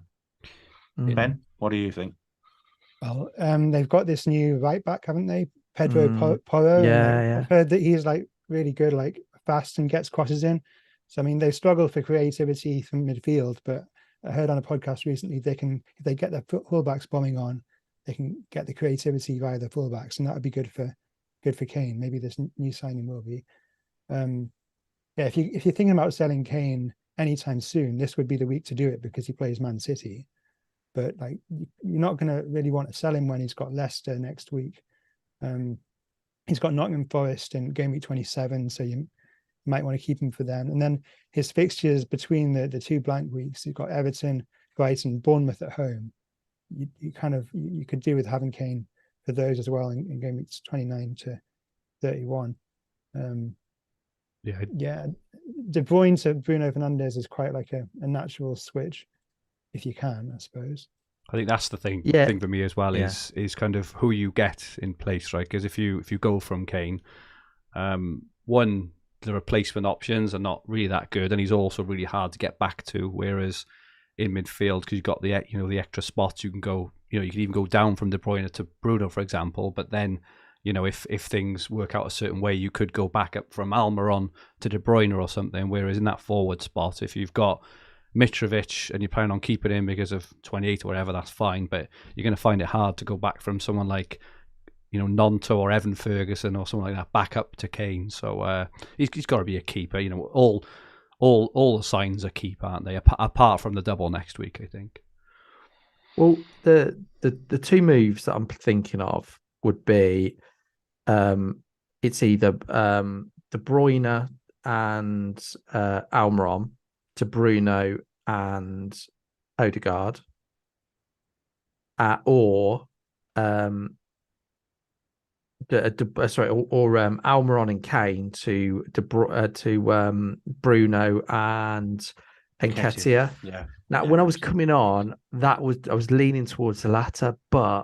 Ben, what do you think? Well, they've got this new right back, haven't they? Pedro Porro. Yeah. I've heard that he's really good, fast and gets crosses in. So I mean, they struggle for creativity from midfield, but I heard on a podcast recently if they get their fullbacks bombing on, they can get the creativity via the fullbacks, and that would be good for Kane. Maybe this new signing will be. If you're thinking about selling Kane anytime soon, this would be the week to do it because he plays Man City. But you're not going to really want to sell him when he's got Leicester next week. He's got Nottingham Forest in game week 27, so you might want to keep him for them. And then his fixtures between the two blank weeks, you've got Everton, Brighton, Bournemouth at home. You could do with having Kane for those as well in game weeks 29 to 31. Yeah, De Bruyne to Bruno Fernandes is quite like a natural switch, if you can, I suppose. I think that's the thing for me as well, is kind of who you get in place, right? Because if you go from Kane, one, the replacement options are not really that good, and he's also really hard to get back to. Whereas in midfield, because you've got the extra spots, you can go, you can even go down from De Bruyne to Bruno, for example. But then, if things work out a certain way, you could go back up from Almiron to De Bruyne or something. Whereas in that forward spot, if you've got Mitrovic and you're planning on keeping him because of 28 or whatever, that's fine. But you're going to find it hard to go back from someone like, Nonto or Evan Ferguson or someone like that back up to Kane. So he's got to be a keeper. All the signs are keep, aren't they? Apart from the double next week, I think. Well, the two moves that I'm thinking of would be, it's either De Bruyne and Almiron to Bruno and Odegaard, or Almiron and Kane to Bruno and Nketiah. Yeah. Now, when I was coming on, I was leaning towards the latter, but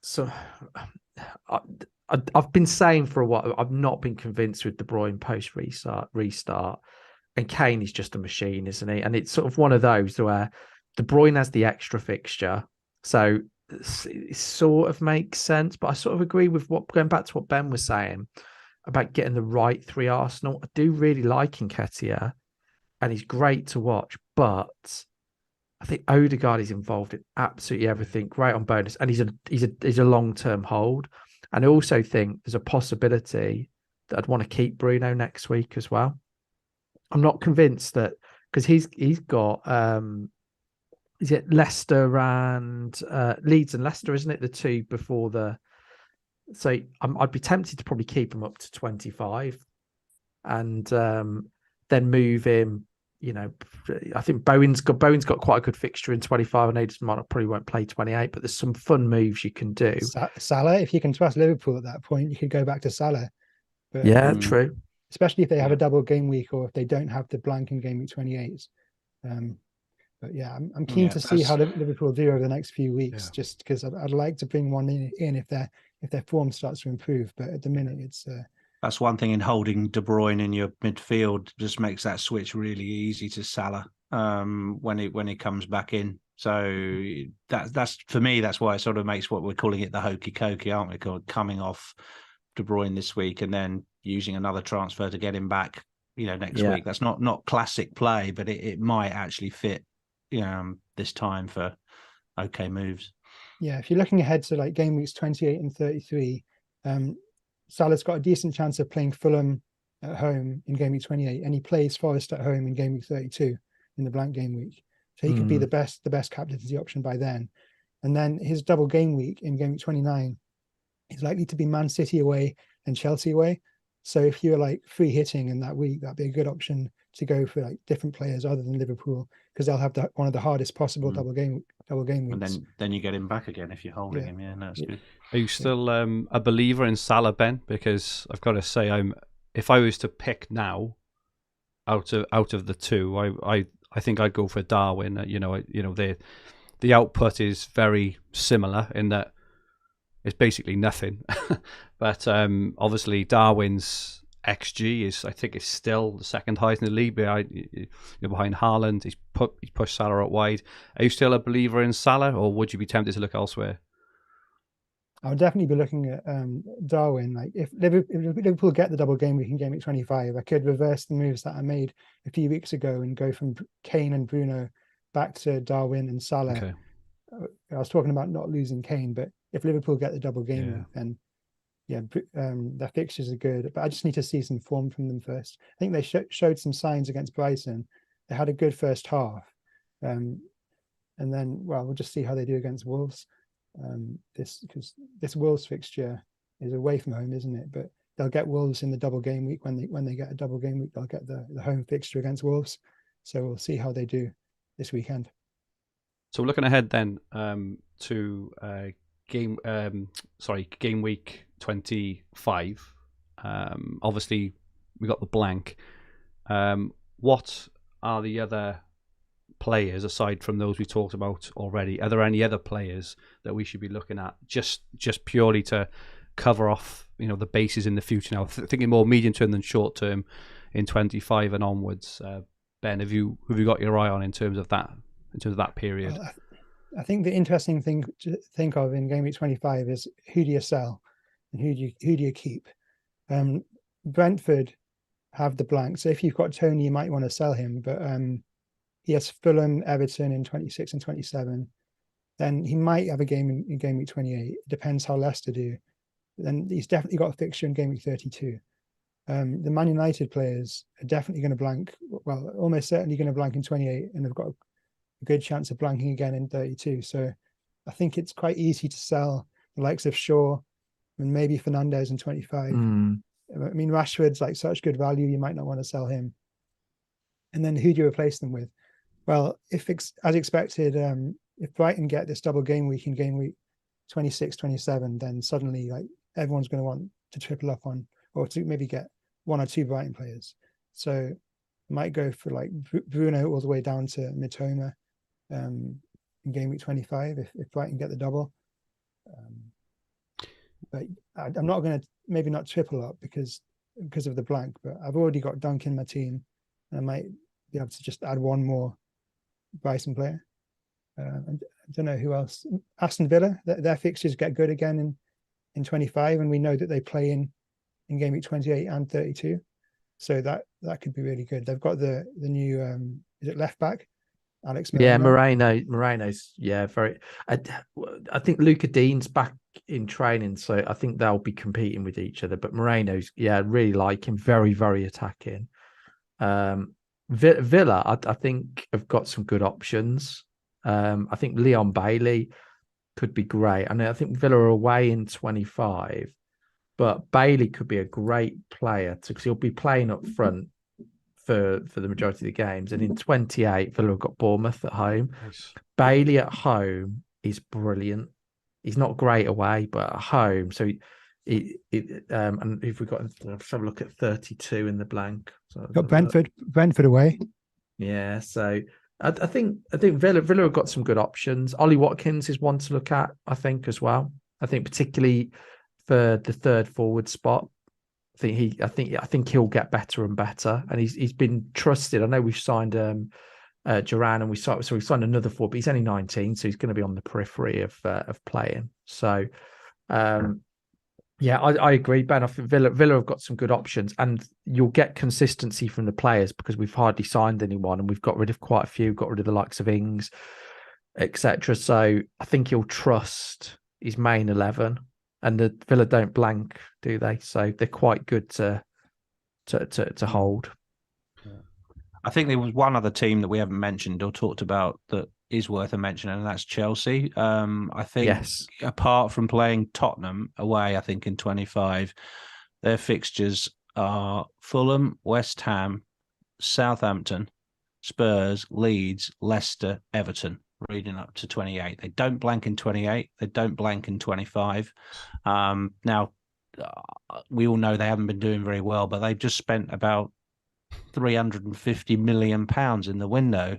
so I've been saying for a while, I've not been convinced with De Bruyne post restart, and Kane is just a machine, isn't he? And it's sort of one of those where De Bruyne has the extra fixture, so it sort of makes sense. But I sort of agree with going back to what Ben was saying about getting the right three Arsenal. I do really like Nketiah, and he's great to watch, but I think Odegaard is involved in absolutely everything. Great on bonus, and he's a long-term hold. And I also think there's a possibility that I'd want to keep Bruno next week as well. I'm not convinced that, because he's got is it Leicester and Leeds and Leicester, isn't it? The two before the. So I'd be tempted to probably keep him up to 25, and then move him. I think Bowen's got quite a good fixture in 25. I know he probably won't play 28, but there's some fun moves you can do. Salah, if you can trust Liverpool at that point, you could go back to Salah. But, True. Especially if they have a double game week, or if they don't have the blank in game week 28. But yeah, I'm keen to see how Liverpool do over the next few weeks, just because I'd like to bring one in if their form starts to improve. But at the minute, it's that's one thing in holding De Bruyne in your midfield, just makes that switch really easy to Salah when he comes back in. So that's for me, that's why it sort of makes what we're calling it the hokey cokey, aren't we? Coming off De Bruyne this week and then using another transfer to get him back, next week. That's not classic play, but it might actually fit, this time for okay moves. Yeah, if you're looking ahead to like game weeks 28 and 33, Salah's got a decent chance of playing Fulham at home in game week 28, and he plays Forest at home in game week 32 in the blank game week. So he could be the best captaincy option by then. And then his double game week in game week 29 is likely to be Man City away and Chelsea away. So if you're like free hitting in that week, that'd be a good option to go for like different players other than Liverpool, because they'll have one of the hardest possible double game weeks. And then you get him back again if you're holding him. Yeah, no, that's good. Are you still a believer in Salah, Ben? Because I've got to say, if I was to pick now, out of the two, I think I'd go for Darwin. The output is very similar in that it's basically nothing, but obviously Darwin's XG is still the second highest in the league behind Haaland. He's pushed Salah out wide. Are you still a believer in Salah, or would you be tempted to look elsewhere? I would definitely be looking at Darwin. Like if Liverpool get the double game week in game week 25, I could reverse the moves that I made a few weeks ago and go from Kane and Bruno back to Darwin and Salah. Okay. I was talking about not losing Kane, but if Liverpool get the double game week, then their fixtures are good. But I just need to see some form from them first. I think they showed some signs against Brighton. They had a good first half, and then we'll just see how they do against Wolves. Because this Wolves fixture is away from home, isn't it? But they'll get Wolves in the double game week. When they get a double game week, they'll get the home fixture against Wolves. So we'll see how they do this weekend. So we're looking ahead then to game week 25. Obviously, we got the blank. What are the other players aside from those we talked about already? Are there any other players that we should be looking at just purely to cover off, the bases in the future? Now, thinking more medium term than short term in 25 and onwards. Ben, have you got your eye on in terms of that period? Well, I think the interesting thing to think of in game week 25 is who do you sell and who do you keep? Brentford have the blank, so if you've got Tony, you might want to sell him, but he has Fulham, Everton in 26 and 27. Then he might have a game in game week 28. It depends how Leicester do. Then he's definitely got a fixture in game week 32. The Man United players are definitely going to blank. Well, almost certainly going to blank in 28, and they've got a good chance of blanking again in 32. So I think it's quite easy to sell the likes of Shaw and maybe Fernandes in 25. I mean, Rashford's like such good value, you might not want to sell him. And then who do you replace them with? Well, as expected, if Brighton get this double game week in game week 26, 27, then suddenly like everyone's going to want to triple up on, or to maybe get one or two Brighton players. So might go for like Bruno all the way down to Mitoma in game week 25 if Brighton get the double. But I'm not going to maybe not triple up because of the blank, but I've already got Dunk in my team, and I might be able to just add one more Brighton player. I don't know who else. Aston Villa, their fixtures get good again in 25, and we know that they play in game week 28 and 32, so that could be really good. They've got the new is it left back Alex Moreno? Moreno's very. I think Luca Dean's back in training, so I think they'll be competing with each other. But Moreno's really like him, very very attacking. Villa, I think have got some good options. I think Leon Bailey could be great. I think Villa are away in 25, but Bailey could be a great player because he'll be playing up front for the majority of the games. And in 28, Villa have got Bournemouth at home. Nice. Bailey at home is brilliant. He's not great away, but at home. So and if we've got, let's have a look at 32 in the blank. So got Brentford away. Yeah, so I think Villa have got some good options. Ollie Watkins is one to look at, I think, as well. I think particularly for the third forward spot. I think he'll get better and better, and he's been trusted. I know we've signed Duran, and we've signed another forward, but he's only 19, so he's going to be on the periphery of playing. So, I agree, Ben. I think Villa have got some good options, and you'll get consistency from the players because we've hardly signed anyone, and we've got rid of quite a few, got rid of the likes of Ings, etc. So I think he'll trust his main 11. And the Villa don't blank, do they? So they're quite good to hold. I think there was one other team that we haven't mentioned or talked about that is worth a mention, and that's Chelsea. I think apart from playing Tottenham away, I think in 25, their fixtures are Fulham, West Ham, Southampton, Spurs, Leeds, Leicester, Everton, reading up to 28. They don't blank in 28. They don't blank in 25. Now, we all know they haven't been doing very well, but they've just spent about £350 million in the window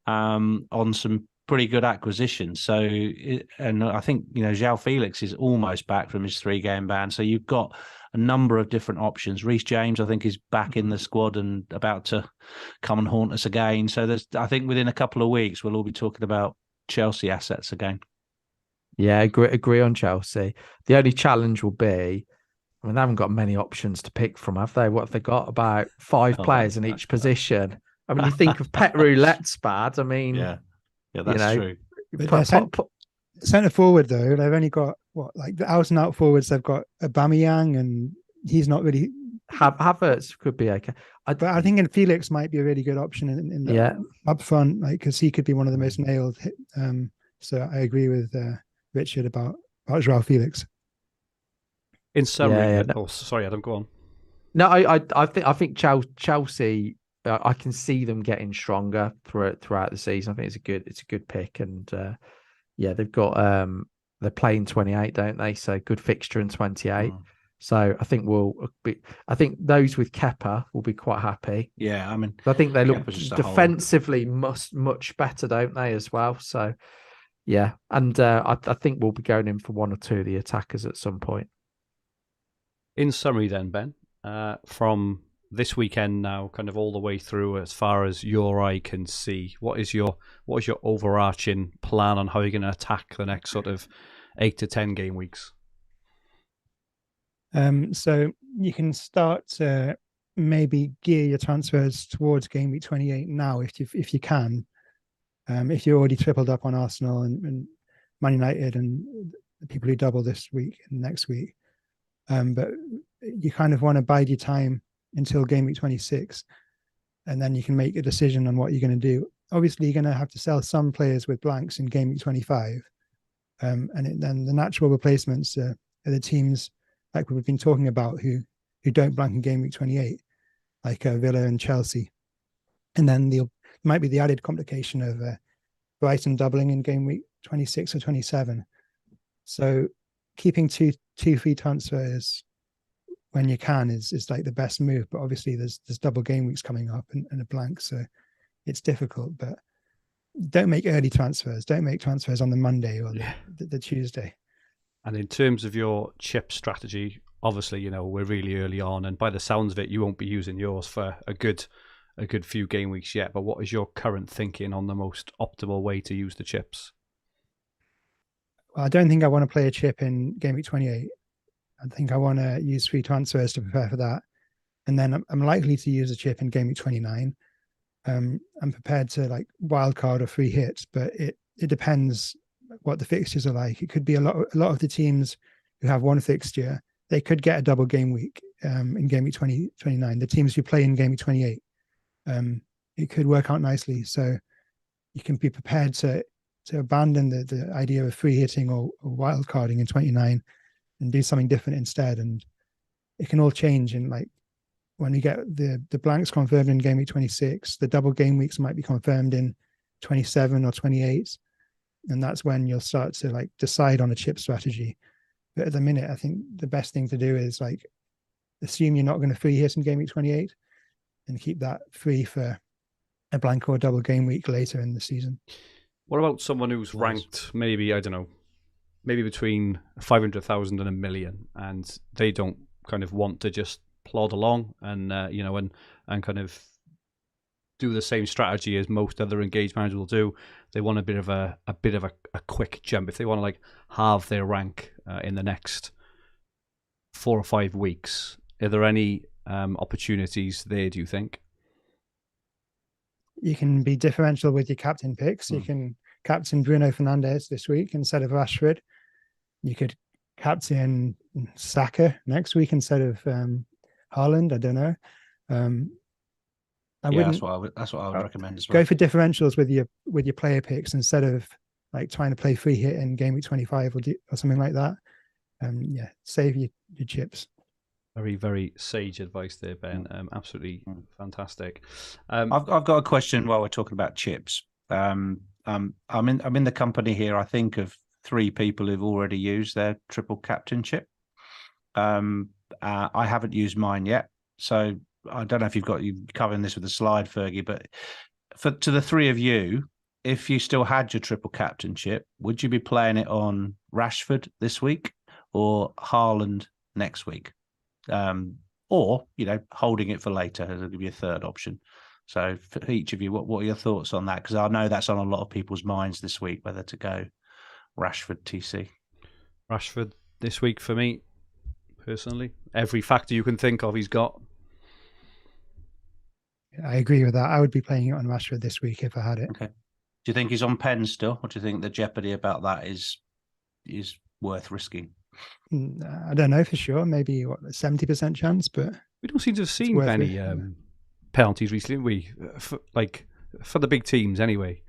on some pretty good acquisitions. So, and I think, João Felix is almost back from his 3-game ban. So you've got a number of different options. Reece James, I think, is back in the squad and about to come and haunt us again. So I think within a couple of weeks, we'll all be talking about Chelsea assets again. Yeah, agree on Chelsea. The only challenge will be, they haven't got many options to pick from, have they? What have they got? About 5 players in each position. I mean, you think of Pet Roulette's bad. I mean, yeah, that's true. Centre forward though, they've only got the out and out forwards. They've got Aubameyang, and he's not really. Havertz could be okay. But I think Felix might be a really good option in the up front, because he could be one of the most nailed. So I agree with Richard about João Felix. In summary, Yeah, then, sorry, Adam, go on. No, I think Chelsea. I can see them getting stronger throughout the season. I think it's a good pick, and yeah, they've got they're playing 28, don't they? So good fixture in 28. So I think I think those with Kepa will be quite happy. Yeah, I mean, I think they look Kepa's just a defensively much better, don't they, as well? So yeah, and I think we'll be going in for one or two of the attackers at some point. In summary, then, Ben, from this weekend now, kind of all the way through, as far as your eye can see, what is your overarching plan on how you're going to attack the next sort of 8 to 10 game weeks? So you can start to maybe gear your transfers towards game week 28 now, if you can. If you're already tripled up on Arsenal and Man United and the people who double this week and next week, but you kind of want to bide your time until game week 26, and then you can make a decision on what you're going to do. Obviously, you're going to have to sell some players with blanks in game week 25, and then the natural replacements are the teams like we've been talking about who don't blank in game week 28, like Villa and Chelsea, and then there might be the added complication of Brighton doubling in game week 26 or 27. So keeping two free transfers when you can is like the best move, but obviously there's double game weeks coming up and a blank, so it's difficult. But don't make early transfers. Don't make transfers on the Monday or the Tuesday. And in terms of your chip strategy, obviously, we're really early on, and by the sounds of it, you won't be using yours for a good few game weeks yet. But what is your current thinking on the most optimal way to use the chips? Well, I don't think I want to play a chip in game week 28. I think I want to use free transfers to prepare for that. And then I'm likely to use a chip in game week 29. I'm prepared to like wildcard or free hits, but it depends what the fixtures are like. It could be a lot of the teams who have one fixture, they could get a double game week in game week 29. The teams who play in game week 28, it could work out nicely. So you can be prepared to abandon the idea of free hitting or wildcarding in 29 and do something different instead. And it can all change. And like when we get the blanks confirmed in game week 26, the double game weeks might be confirmed in 27 or 28. And that's when you'll start to like decide on a chip strategy. But at the minute, I think the best thing to do is like assume you're not going to free hit in game week 28 and keep that free for a blank or double game week later in the season. What about someone who's ranked maybe, I don't know, maybe between 500,000 and 1 million, and they don't kind of want to just plod along and and kind of do the same strategy as most other engaged managers will do. They want a bit of a quick jump. If they want to like halve their rank in the next 4 or 5 weeks, are there any opportunities there, do you think? You can be differential with your captain picks. You can captain Bruno Fernandes this week instead of Rashford. You could captain Saka next week instead of Haaland. I don't know. That's what I would recommend as well. Go for differentials with your player picks instead of like trying to play free hit in game week 25 or something like that. Save your chips. Very, very sage advice there, Ben. Absolutely fantastic. I've got a question while we're talking about chips. I'm in the company here, I think, of 3 people who've already used their triple captain chip. I haven't used mine yet, so I don't know if you're covering this with a slide, Fergie. But to the 3 of you, if you still had your triple captain chip, would you be playing it on Rashford this week or Haaland next week? Or holding it for later. It'll give you a third option. So for each of you, what are your thoughts on that? Because I know that's on a lot of people's minds this week, whether to go Rashford TC. Rashford this week for me, personally. Every factor you can think of, he's got. I agree with that. I would be playing it on Rashford this week if I had it. Okay. Do you think he's on pen still, or do you think the jeopardy about that is worth risking? I don't know for sure. Maybe 70% chance, but we don't seem to have seen many penalties recently. For the big teams anyway.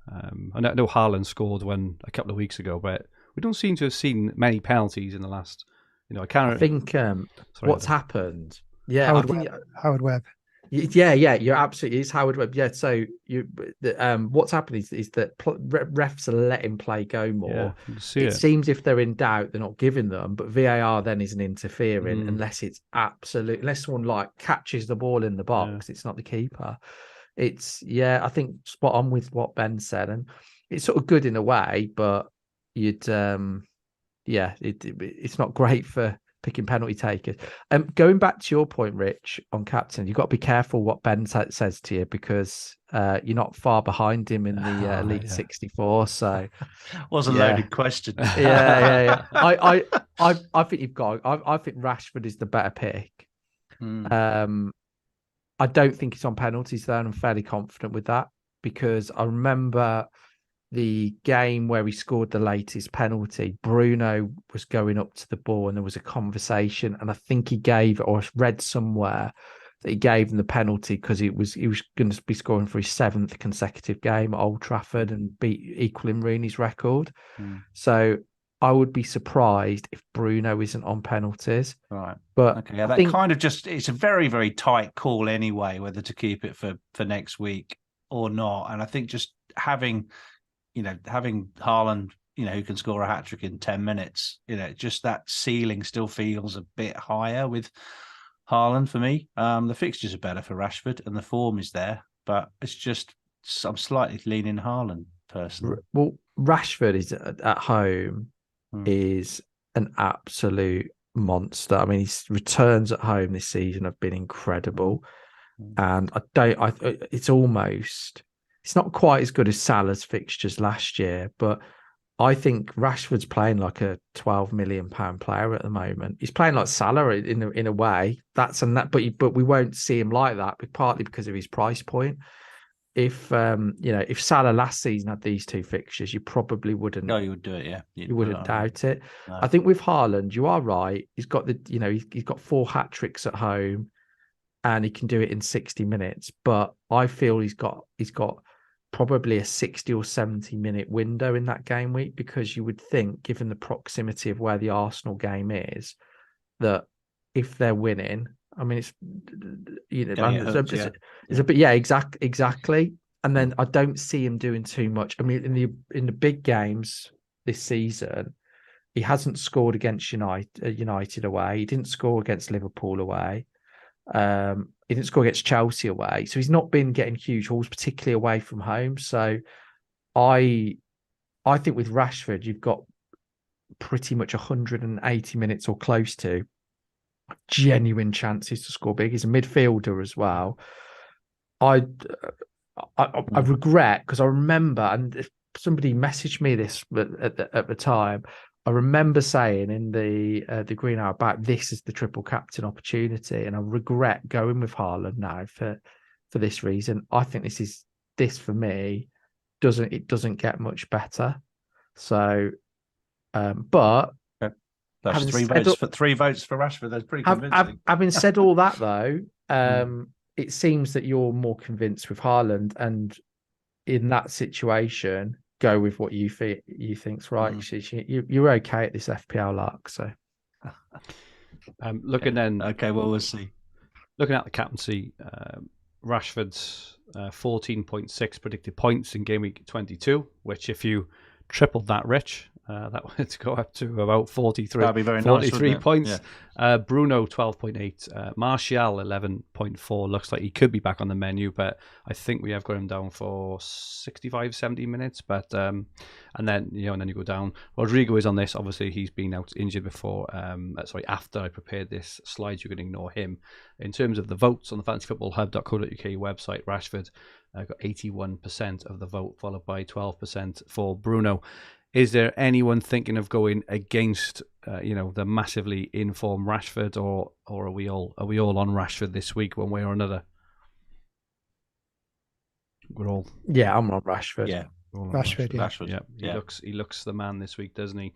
I know Haaland scored one a couple of weeks ago, but we don't seem to have seen many penalties in the last I can't. I think what's happened. Yeah, Howard Webb. Yeah, you're absolutely. It's Howard Webb. Yeah, so what's happened is that refs are letting play go more. It seems if they're in doubt, they're not giving them. But VAR then isn't interfering unless it's unless someone like catches the ball in the box. It's not the keeper. I think spot on with what Ben said, and it's sort of good in a way, but you'd it's not great for picking penalty takers. Going back to your point, Rich, on captain, you've got to be careful what Ben says to you because you're not far behind him in the Elite 64. So was a loaded question. Yeah. I think you've got. I think Rashford is the better pick. I don't think it's on penalties though, and I'm fairly confident with that because I remember the game where he scored the latest penalty. Bruno was going up to the ball and there was a conversation, and I think he gave, or read somewhere that he gave him the penalty because he was going to be scoring for his 7th consecutive game at Old Trafford and equaling Rooney's record. So I would be surprised if Bruno isn't on penalties. Right. But okay, yeah, that kind of it's a very, very tight call anyway, whether to keep it for next week or not. And I think just having Haaland, who can score a hat-trick in 10 minutes, just that ceiling still feels a bit higher with Haaland for me. The fixtures are better for Rashford and the form is there, but it's just, I'm slightly leaning Haaland personally. Well, Rashford is at home is an absolute monster. I mean, his returns at home this season have been incredible. And it's not quite as good as Salah's fixtures last year, but I think Rashford's playing like a £12 million player at the moment. He's playing like Salah in a way. But we won't see him like that, partly because of his price point. If Salah last season had these 2 fixtures, you probably wouldn't. No, you would do it. Yeah, you wouldn't doubt it. No. I think with Haaland, you are right. He's got he's got 4 hat tricks at home, and he can do it in 60 minutes. But I feel he's got probably a 60 or 70 minute window in that game week, because you would think, given the proximity of where the Arsenal game is, that if they're winning, I mean, it's a bit, exactly. And then I don't see him doing too much. I mean, in the big games this season, he hasn't scored against United away. He didn't score against Liverpool away. He didn't score against Chelsea away. So he's not been getting huge hauls, particularly away from home. So I think with Rashford, you've got pretty much 180 minutes or close to genuine chances to score big. He's a midfielder as well. I regret, because I remember, and somebody messaged me this at the time, I remember saying in the Green Hour about this is the triple captain opportunity, and I regret going with Haaland now for this reason. I think this for me doesn't get much better. So, but that's 3 votes for Rashford. That's pretty convincing. Having said all that, though, it seems that you're more convinced with Haaland, and in that situation, go with what you think's right. You're okay at this FPL luck. So, we'll see. Looking at the captaincy, Rashford's 14.6 predicted points in game week 22, which if you tripled that, Rich, that would go up to about 43. That'd be very 43 nice, points. Yeah. Bruno 12.8. Martial 11.4. Looks like he could be back on the menu, but I think we have got him down for 65, 70 minutes. But and then you go down. Rodrigo is on this. Obviously, he's been out injured before. After I prepared this slide, you can ignore him. In terms of the votes on the fantasyfootballhub.co.uk website, Rashford got 81% of the vote, followed by 12% for Bruno. Is there anyone thinking of going against, the massively in-form Rashford, or are we all on Rashford this week, one way or another? We're all. Yeah, I'm on Rashford. Yeah, Rashford. Yeah. He looks the man this week, doesn't he?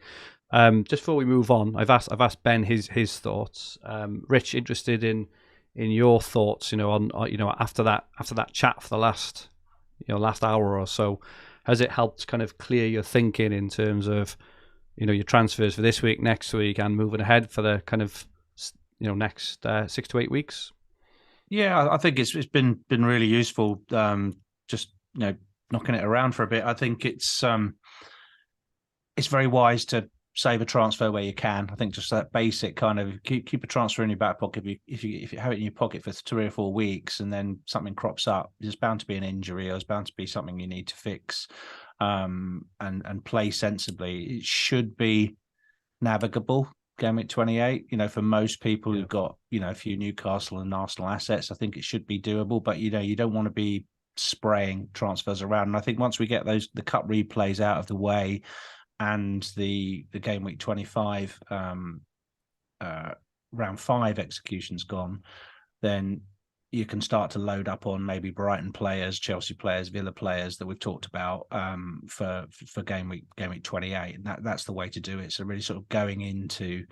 Just before we move on, I've asked Ben his thoughts. Rich, interested in your thoughts. On after that chat for the last hour or so. Has it helped kind of clear your thinking in terms of, your transfers for this week, next week, and moving ahead for the kind of next 6 to 8 weeks? Yeah, I think it's been really useful. Just knocking it around for a bit. I think it's very wise to save a transfer where you can. I think just that basic kind of keep a transfer in your back pocket. If you have it in your pocket for 3 or 4 weeks and then something crops up, there's bound to be an injury or there's bound to be something you need to fix, and play sensibly. It should be navigable. Gameweek 28, for most people who've got a few Newcastle and Arsenal assets, I think it should be doable. But you don't want to be spraying transfers around. And I think once we get the cup replays out of the way, and the game week 25 round 5 executions gone, then you can start to load up on maybe Brighton players, Chelsea players, Villa players that we've talked about for game week 28, and that's the way to do it. So really sort of going into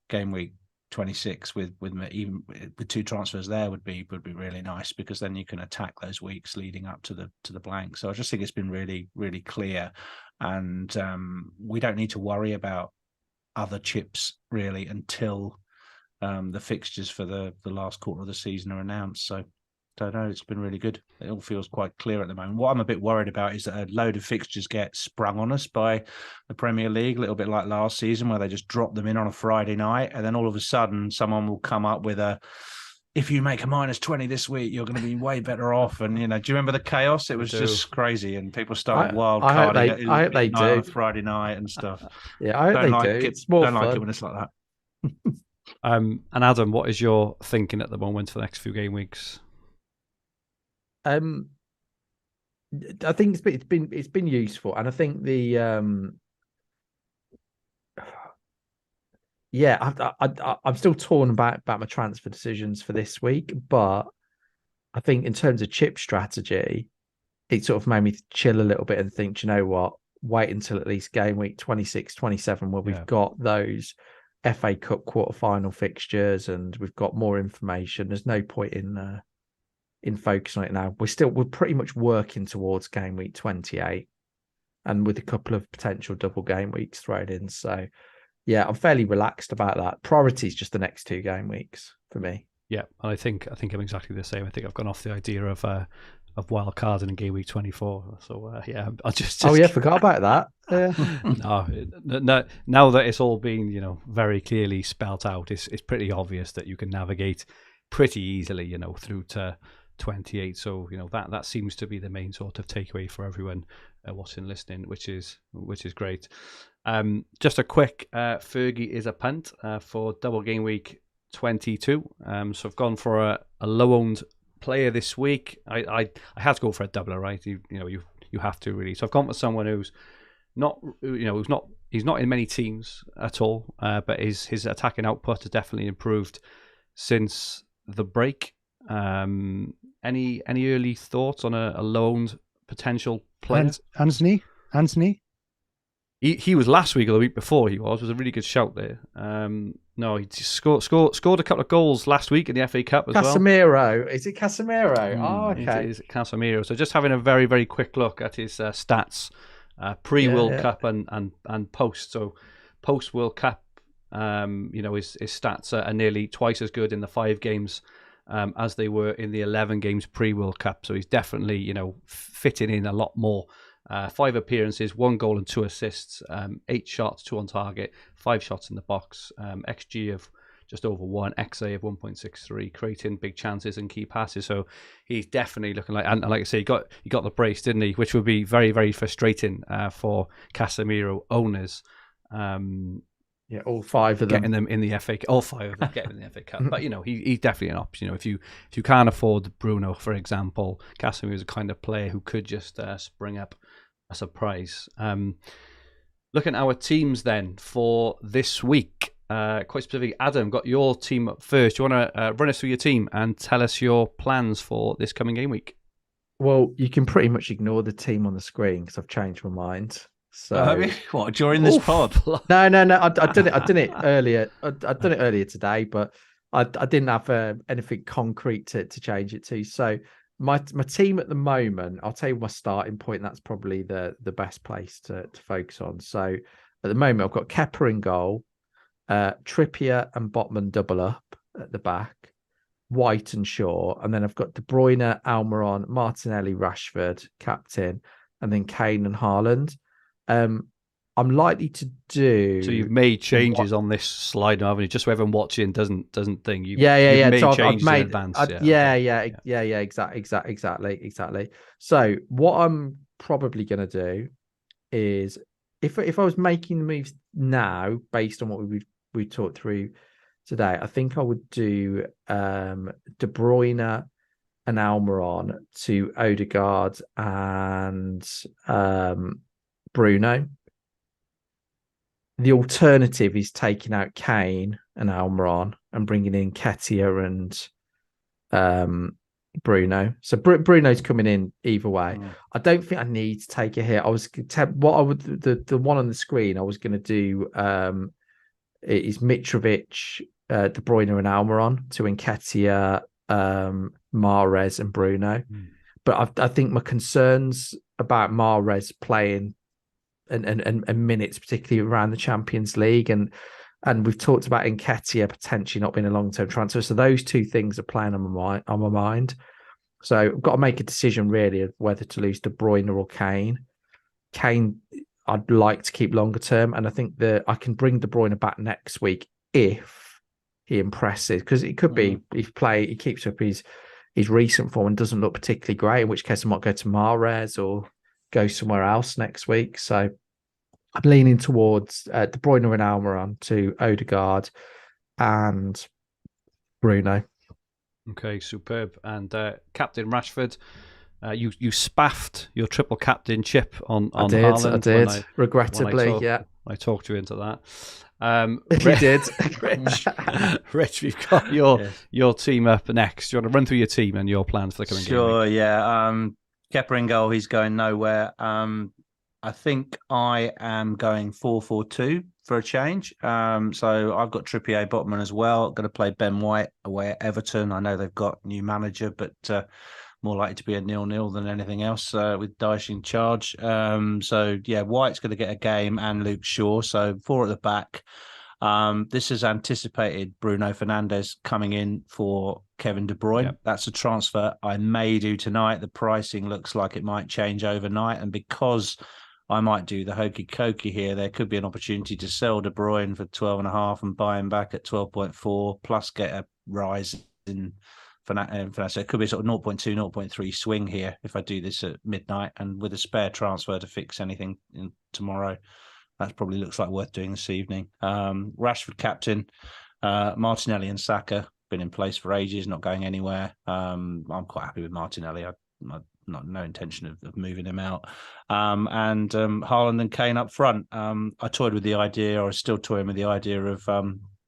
game week 26 with 2 transfers there would be really nice, because then you can attack those weeks leading up to the blank. So I just think it's been really, really clear, and we don't need to worry about other chips really until the fixtures for the last quarter of the season are announced. So don't know, it's been really good. It all feels quite clear at the moment. What I'm a bit worried about is that a load of fixtures get sprung on us by the Premier League, a little bit like last season, where they just drop them in on a Friday night, and then all of a sudden someone will come up with if you make a -20 this week, you're going to be way better off. And do you remember the chaos? It was just crazy, and people started wild carding. I hope they do on a Friday night and stuff. Yeah, I hope they do. It's more fun. Don't like it when it's like that. And Adam, what is your thinking at the moment for the next few game weeks? I think it's been useful, and I think I'm still torn about my transfer decisions for this week, but I think in terms of chip strategy, it sort of made me chill a little bit and think, you know what, wait until at least game week 26, 27, where we've got those FA Cup quarterfinal fixtures and we've got more information. There's no point in focusing on it now. We're pretty much working towards game week 28, and with a couple of potential double game weeks thrown in. So yeah, I'm fairly relaxed about that. Priority is just the next 2 game weeks for me. Yeah, I think I'm exactly the same. I think I've gone off the idea of wild cards in game week 24. So I'll just forgot about that. No, now that it's all been very clearly spelt out, it's pretty obvious that you can navigate pretty easily through to 28. So that seems to be the main sort of takeaway for everyone watching, listening, which is great. Just a quick Fergie is a punt for double game week 22. So I've gone for a low-owned player this week. I had to go for a doubler, right? You have to really. So I've gone for someone who's not he's not in many teams at all, but his attacking output has definitely improved since the break. Any early thoughts on a loaned potential player? Anthony. He was last week or the week before. He was a really good shout there. No, he scored a couple of goals last week in the FA Cup as well. Casemiro, is it Casemiro? Oh, okay. It is Casemiro. So just having a very, very quick look at his stats, pre-World Cup and post. So post World Cup, his stats are nearly twice as good in the 5 games as they were in the 11 games pre-World Cup. So he's definitely fitting in a lot more. 5 appearances, 1 goal and 2 assists, 8 shots, 2 on target, 5 shots in the box, XG of just over 1, XA of 1.63, creating big chances and key passes. So he's definitely looking like, and like I say, he got the brace, didn't he? Which would be very, very frustrating for Casemiro owners. Yeah, all 5 of them getting them in the FA. All 5 of them getting in the FA Cup. But he's definitely an option. If you can't afford Bruno, for example, Casemiro is a kind of player who could just spring up a surprise. Looking at our teams then for this week, quite specific. Adam, got your team up first. Do you want to run us through your team and tell us your plans for this coming game week? Well, you can pretty much ignore the team on the screen because I've changed my mind. So what, during this pod? No. I did it earlier. I'd done it earlier today, but I didn't have anything concrete to change it to. So my team at the moment, I'll tell you my starting point. That's probably the best place to focus on. So At the moment, I've got Kepa in goal, Trippier and Botman double up at the back, White and Shaw, and then I've got De Bruyne, Almiron, Martinelli, Rashford, captain, and then Kane and Haaland. I'm likely to do. So you've made changes on this slide, haven't you? Just so everyone watching doesn't think you've Yeah. made So changes I've in advance. Exactly. So what I'm probably going to do is, if I was making the moves now based on what we talked through today, I think I would do De Bruyne and Almiron to Odegaard and Bruno. The alternative is taking out Kane and Almiron and bringing in Ketia and Bruno. So Bruno's coming in either way. I don't think I need to take a hit. I was the one on the screen I was going to do is Mitrovic, De Bruyne and Almiron to Nketiah, Mahrez and Bruno. But I think my concerns about Mahrez playing and minutes, particularly around the Champions League, and we've talked about Nketiah potentially not being a long-term transfer. So those two things are playing on my mind. So I've got to make a decision really of whether to lose De Bruyne or Kane. Kane, I'd like to keep longer term, and I think that I can bring De Bruyne back next week if he impresses, because it could be he keeps up his recent form and doesn't look particularly great, in which case I might go to Mahrez or go somewhere else next week. So I'm leaning towards De Bruyne and Almiron to Odegaard and Bruno. Okay, superb. And Captain Rashford, you spaffed your triple captain chip on Haaland. I did. Regrettably, I talked you into that. You did. Rich, we've got your team up next. Do you want to run through your team and your plans for the coming game? Sure, yeah. Kepa in goal, he's going nowhere. I think I am going 4-4-2 for a change. So I've got Trippier Botman as well. Going to play Ben White away at Everton. I know they've got new manager, but more likely to be a 0-0 than anything else with Dyche in charge. So yeah, White's going to get a game and Luke Shaw. So 4 at the back. This is anticipated Bruno Fernandes coming in for Kevin De Bruyne. Yep. That's a transfer I may do tonight. The pricing looks like it might change overnight. And because I might do the hokey cokey here, there could be an opportunity to sell De Bruyne for 12.5 and buy him back at 12.4, plus get a rise in Fernandes. So it could be sort of 0.2, 0.3 swing here if I do this at midnight. And with a spare transfer to fix anything tomorrow, that probably looks like worth doing this evening. Rashford captain, Martinelli and Saka been in place for ages, not going anywhere. I'm quite happy with Martinelli. I've no intention of moving him out. And Haaland and Kane up front. I toyed with the idea, or still toying with the idea of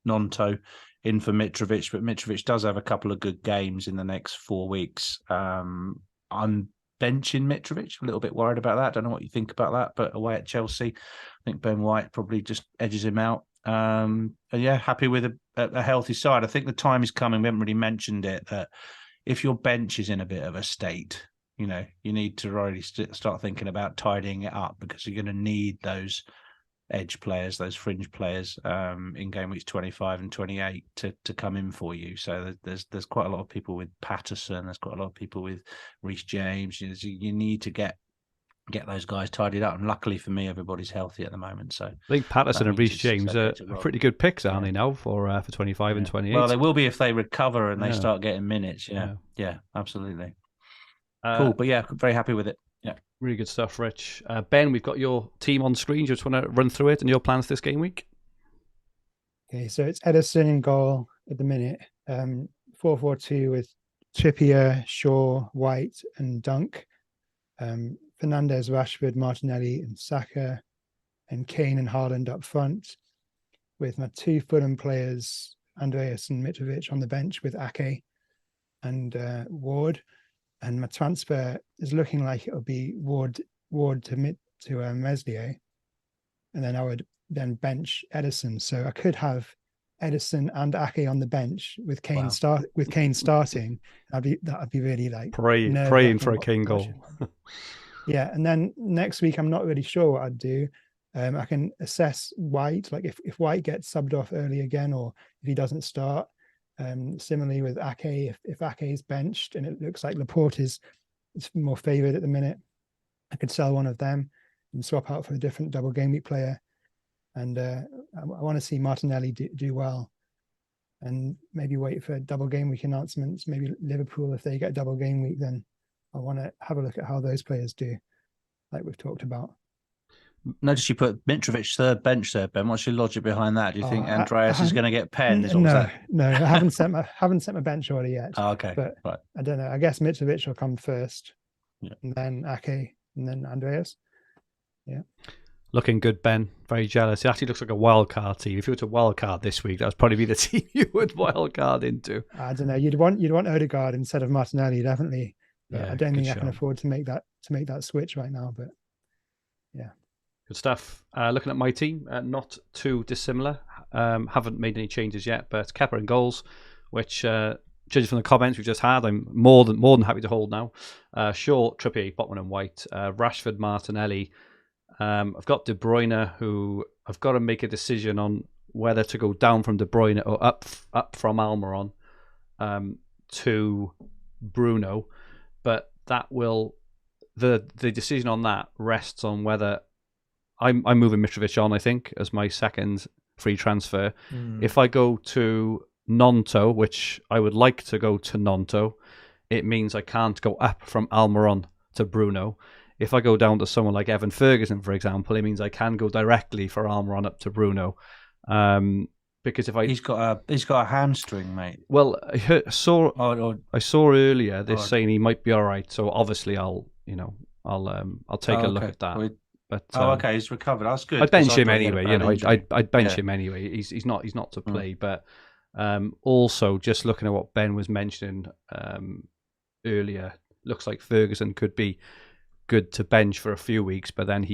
Nonto in for Mitrovic, but Mitrovic does have a couple of good games in the next 4 weeks. I'm benching Mitrovic, a little bit worried about that. Don't know what you think about that, but away at Chelsea, I think Ben White probably just edges him out. And yeah, happy with a healthy side. I think the time is coming. We haven't really mentioned it, that if your bench is in a bit of a state, you need to really start thinking about tidying it up, because you're going to need those edge players, those fringe players in game weeks 25 and 28 to come in for you. So there's quite a lot of people with Patterson. There's quite a lot of people with Reece James. You need to get those guys tidied up. And luckily for me, everybody's healthy at the moment. So I think Patterson and Reece James are pretty good picks, aren't they now for 25 and 28? Well, they will be if they recover and they start getting minutes. Yeah, absolutely. Cool, but yeah, very happy with it. Yeah, really good stuff, Rich. Ben, we've got your team on screen. You just want to run through it and your plans this game week? Okay, so it's Ederson in goal at the minute. 4-4-2 with Trippier, Shaw, White, and Dunk. Fernandes, Rashford, Martinelli, and Saka, and Kane and Haaland up front, with my 2 Fulham players, Andreas and Mitrovic, on the bench with Ake and Ward. And my transfer is looking like it'll be Ward to Meslier, and then I would then bench Ederson. So I could have Ederson and Ake on the bench with Kane starting. That'd be really like praying for a Kane goal. Yeah, and then next week I'm not really sure what I'd do. I can assess White, like if White gets subbed off early again, or if he doesn't start. Similarly with Ake, if Ake is benched and it looks like Laporte is more favoured at the minute, I could sell one of them and swap out for a different double game week player. And I want to see Martinelli do well, and maybe wait for double game week announcements. Maybe Liverpool, if they get double game week, then I want to have a look at how those players do, like we've talked about. Notice you put Mitrovic third bench there, Ben. What's your logic behind that? Do you think Andreas is going to get penned? No, I haven't set my bench order yet. Oh, okay, but right. I don't know. I guess Mitrovic will come first, yeah, and then Ake, and then Andreas. Yeah. Looking good, Ben. Very jealous. It actually looks like a wild card team. If you were to wild card this week, that would probably be the team you would wild card into. I don't know. You'd want Odegaard instead of Martinelli, definitely. But Yeah, I don't think I show. can afford to make that switch right now. But yeah. Good stuff. Looking at my team, not too dissimilar. Haven't made any changes yet, but Kepa in goals, which judging from the comments we've just had, I'm more than happy to hold now. Shaw, Trippier, Botman and White, Rashford, Martinelli. I've got De Bruyne, who I've got to make a decision on whether to go down from De Bruyne or up from Almiron to Bruno, but that will the decision on that rests on whether I'm moving Mitrovic on, I think, as my second free transfer. If I go to Nonto, which I would like to go to Nonto, it means I can't go up from Almiron to Bruno. If I go down to someone like Evan Ferguson, for example, it means I can go directly for Almiron up to Bruno. Because if he's got a hamstring, mate. Well, I saw earlier saying he might be all right. So obviously I'll take a look at that. But okay, he's recovered. That's good. I'd bench him anyway. I'd bench him anyway. He's not to play. But also just looking at what Ben was mentioning earlier, looks like Ferguson could be good to bench for a few weeks, but then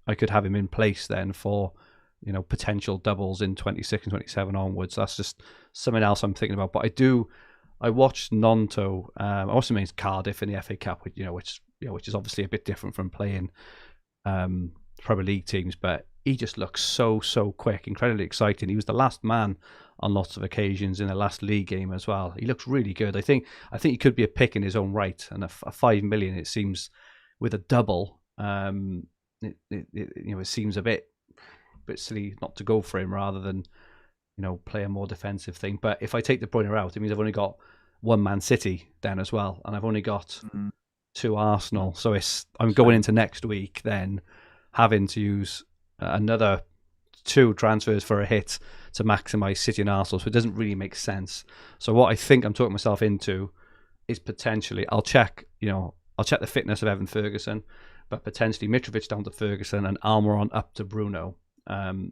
I could have him in place then for potential doubles in 26 and 27 onwards. That's just something else I'm thinking about. But I watched Nonto. I also means Cardiff in the FA Cup, which is obviously a bit different from playing Premier League teams, but he just looks so quick, incredibly exciting. He was the last man on lots of occasions in the last league game as well. He looks really good. I think he could be a pick in his own right, and a 5 million, it seems, with a double, it seems a bit silly not to go for him rather than play a more defensive thing. But if I take De Bruyne out, it means I've only got one Man City then as well, and I've only got two Arsenal. So I'm going into next week then having to use another 2 transfers for a hit to maximise City and Arsenal. So it doesn't really make sense. So what I think I'm talking myself into is potentially I'll check the fitness of Evan Ferguson, but potentially Mitrovic down to Ferguson and Almiron up to Bruno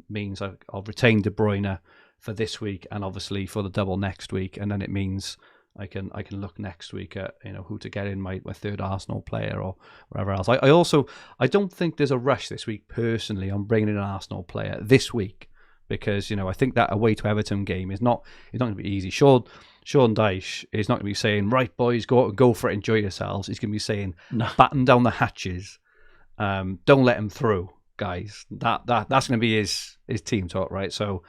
means I'll retain De Bruyne for this week and obviously for the double next week, and then it means I can look next week at who to get in my third Arsenal player or wherever else. I don't think there's a rush this week personally on bringing in an Arsenal player this week, because I think that away to Everton game is not going to be easy. Sean Dyche is not going to be saying, right boys, go for it, enjoy yourselves. He's going to be saying, batten down the hatches, don't let him through, guys. That's going to be his team talk, right? So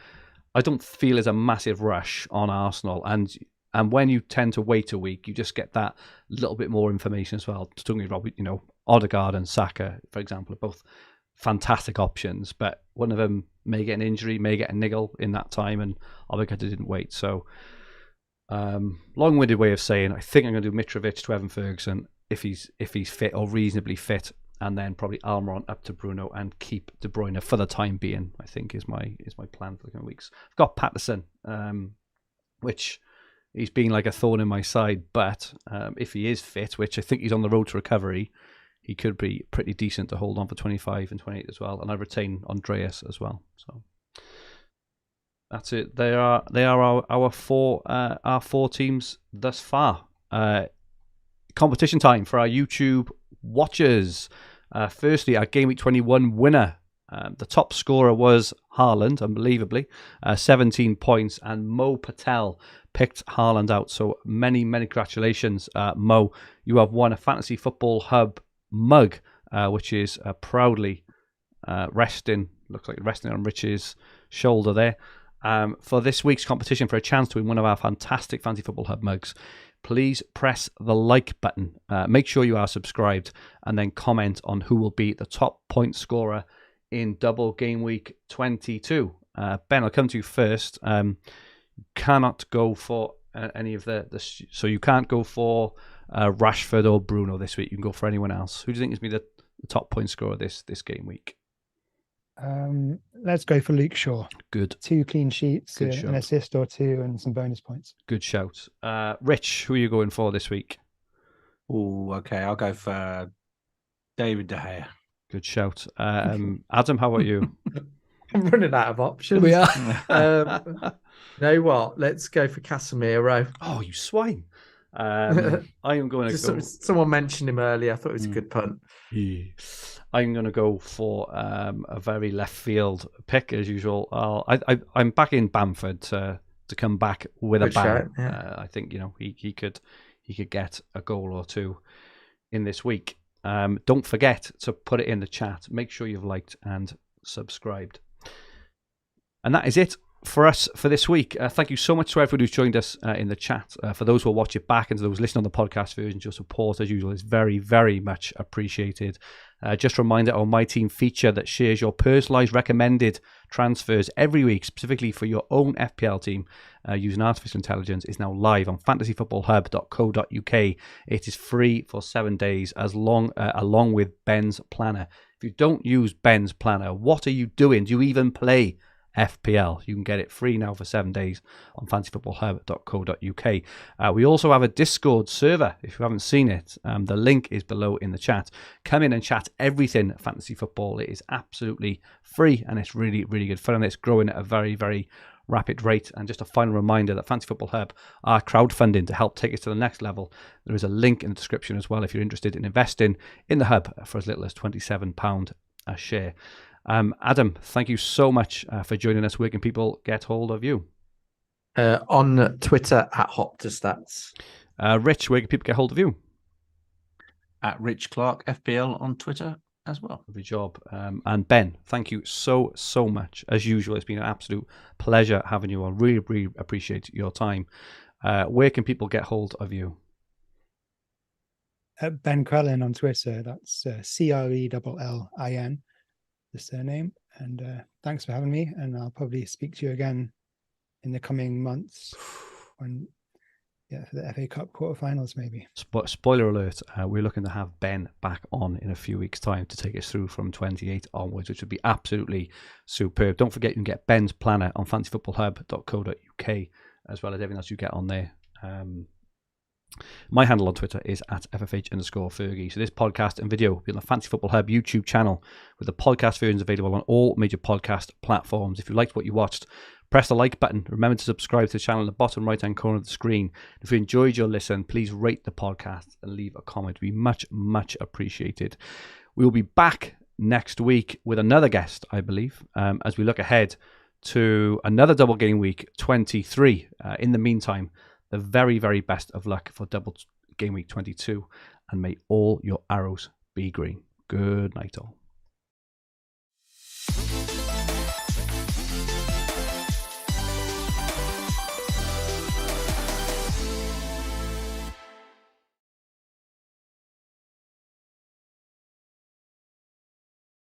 I don't feel there's a massive rush on Arsenal, and when you tend to wait a week, you just get that little bit more information as well. Talking about Odegaard and Saka, for example, are both fantastic options, but one of them may get an injury, may get a niggle in that time, and Odegaard didn't wait. So long-winded way of saying I think I'm going to do Mitrovic to Evan Ferguson if he's fit or reasonably fit, and then probably Almiron up to Bruno and keep De Bruyne for the time being, I think is my plan for the coming weeks. I've got Patterson, which he's been like a thorn in my side, but if he is fit, which I think he's on the road to recovery, he could be pretty decent to hold on for 25 and 28 as well. And I retain Andreas as well. So that's it. They are our four teams thus far. Competition time for our YouTube watchers. Firstly, our Game Week 21 winner. The top scorer was Haaland, unbelievably, 17 points, and Mo Patel picked Haaland out. So many congratulations, Mo. You have won a Fantasy Football Hub mug, which is proudly resting looks like resting on Rich's shoulder there. For this week's competition, for a chance to win one of our fantastic Fantasy Football Hub mugs, please press the like button. Make sure you are subscribed, and then comment on who will be the top point scorer in double game week 22. Ben, I'll come to you first. Cannot go for any of so you can't go for Rashford or Bruno this week. You can go for anyone else. Who do you think is going to be the top point scorer this game week? Let's go for Luke Shaw. Good. 2 clean sheets, Good an shout. assist or 2, and some bonus points. Good shout. Rich, who are you going for this week? Oh, okay. I'll go for David De Gea. Good shout. Adam, how about you? I'm running out of options. We are. You know what? Let's go for Casemiro. Oh, you swine. I am going to go. Someone mentioned him earlier. I thought it was a good punt. Yeah. I'm going to go for a very left field pick as usual. I'm backing Bamford to come back with Good a bang. shout, yeah. I think he could get a goal or two in this week. Don't forget to put it in the chat. Make sure you've liked and subscribed. And that is it for us for this week. Thank you so much to everyone who's joined us in the chat. For those who will watch it back and to those listening on the podcast version, your support as usual is very, very much appreciated. Just a reminder, our My Team feature that shares your personalised recommended transfers every week, specifically for your own FPL team using artificial intelligence, is now live on fantasyfootballhub.co.uk. It is free for 7 days along with Ben's Planner. If you don't use Ben's Planner, what are you doing? Do you even play FPL? You can get it free now for 7 days on fantasyfootballhub.co.uk. We also have a Discord server. If you haven't seen it, the link is below in the chat. Come in and chat everything fantasy football. It is absolutely free and it's really, really good fun, and it's growing at a very, very rapid rate. And just a final reminder that Fantasy Football Hub are crowdfunding to help take us to the next level. There is a link in the description as well if you're interested in investing in the hub for as little as £27 a share. Adam, thank you so much for joining us. Where can people get hold of you? On Twitter at Hopta Stats. Rich, where can people get hold of you? At Rich Clarke FPL on Twitter as well. Lovely job. And Ben, thank you so much. As usual, it's been an absolute pleasure having you on. Really, really appreciate your time. Where can people get hold of you? Ben Crellin on Twitter. That's CRELLIN, the surname. And thanks for having me. And I'll probably speak to you again in the coming months for the FA Cup quarterfinals, maybe. Spoiler alert, we're looking to have Ben back on in a few weeks' time to take us through from 28 onwards, which would be absolutely superb. Don't forget you can get Ben's Planner on fantasyfootballhub.co.uk, as well as everything else you get on there. My handle on Twitter is at FFH_Fergi. So this podcast and video will be on the Fantasy Football Hub YouTube channel, with the podcast versions available on all major podcast platforms. If you liked what you watched, press the like button. Remember to subscribe to the channel in the bottom right-hand corner of the screen. If you enjoyed your listen, please rate the podcast and leave a comment. It would be much, much appreciated. We will be back next week with another guest, I believe, as we look ahead to another double game week 23. In the meantime, the very, very best of luck for double game week 22, and may all your arrows be green. Good night all.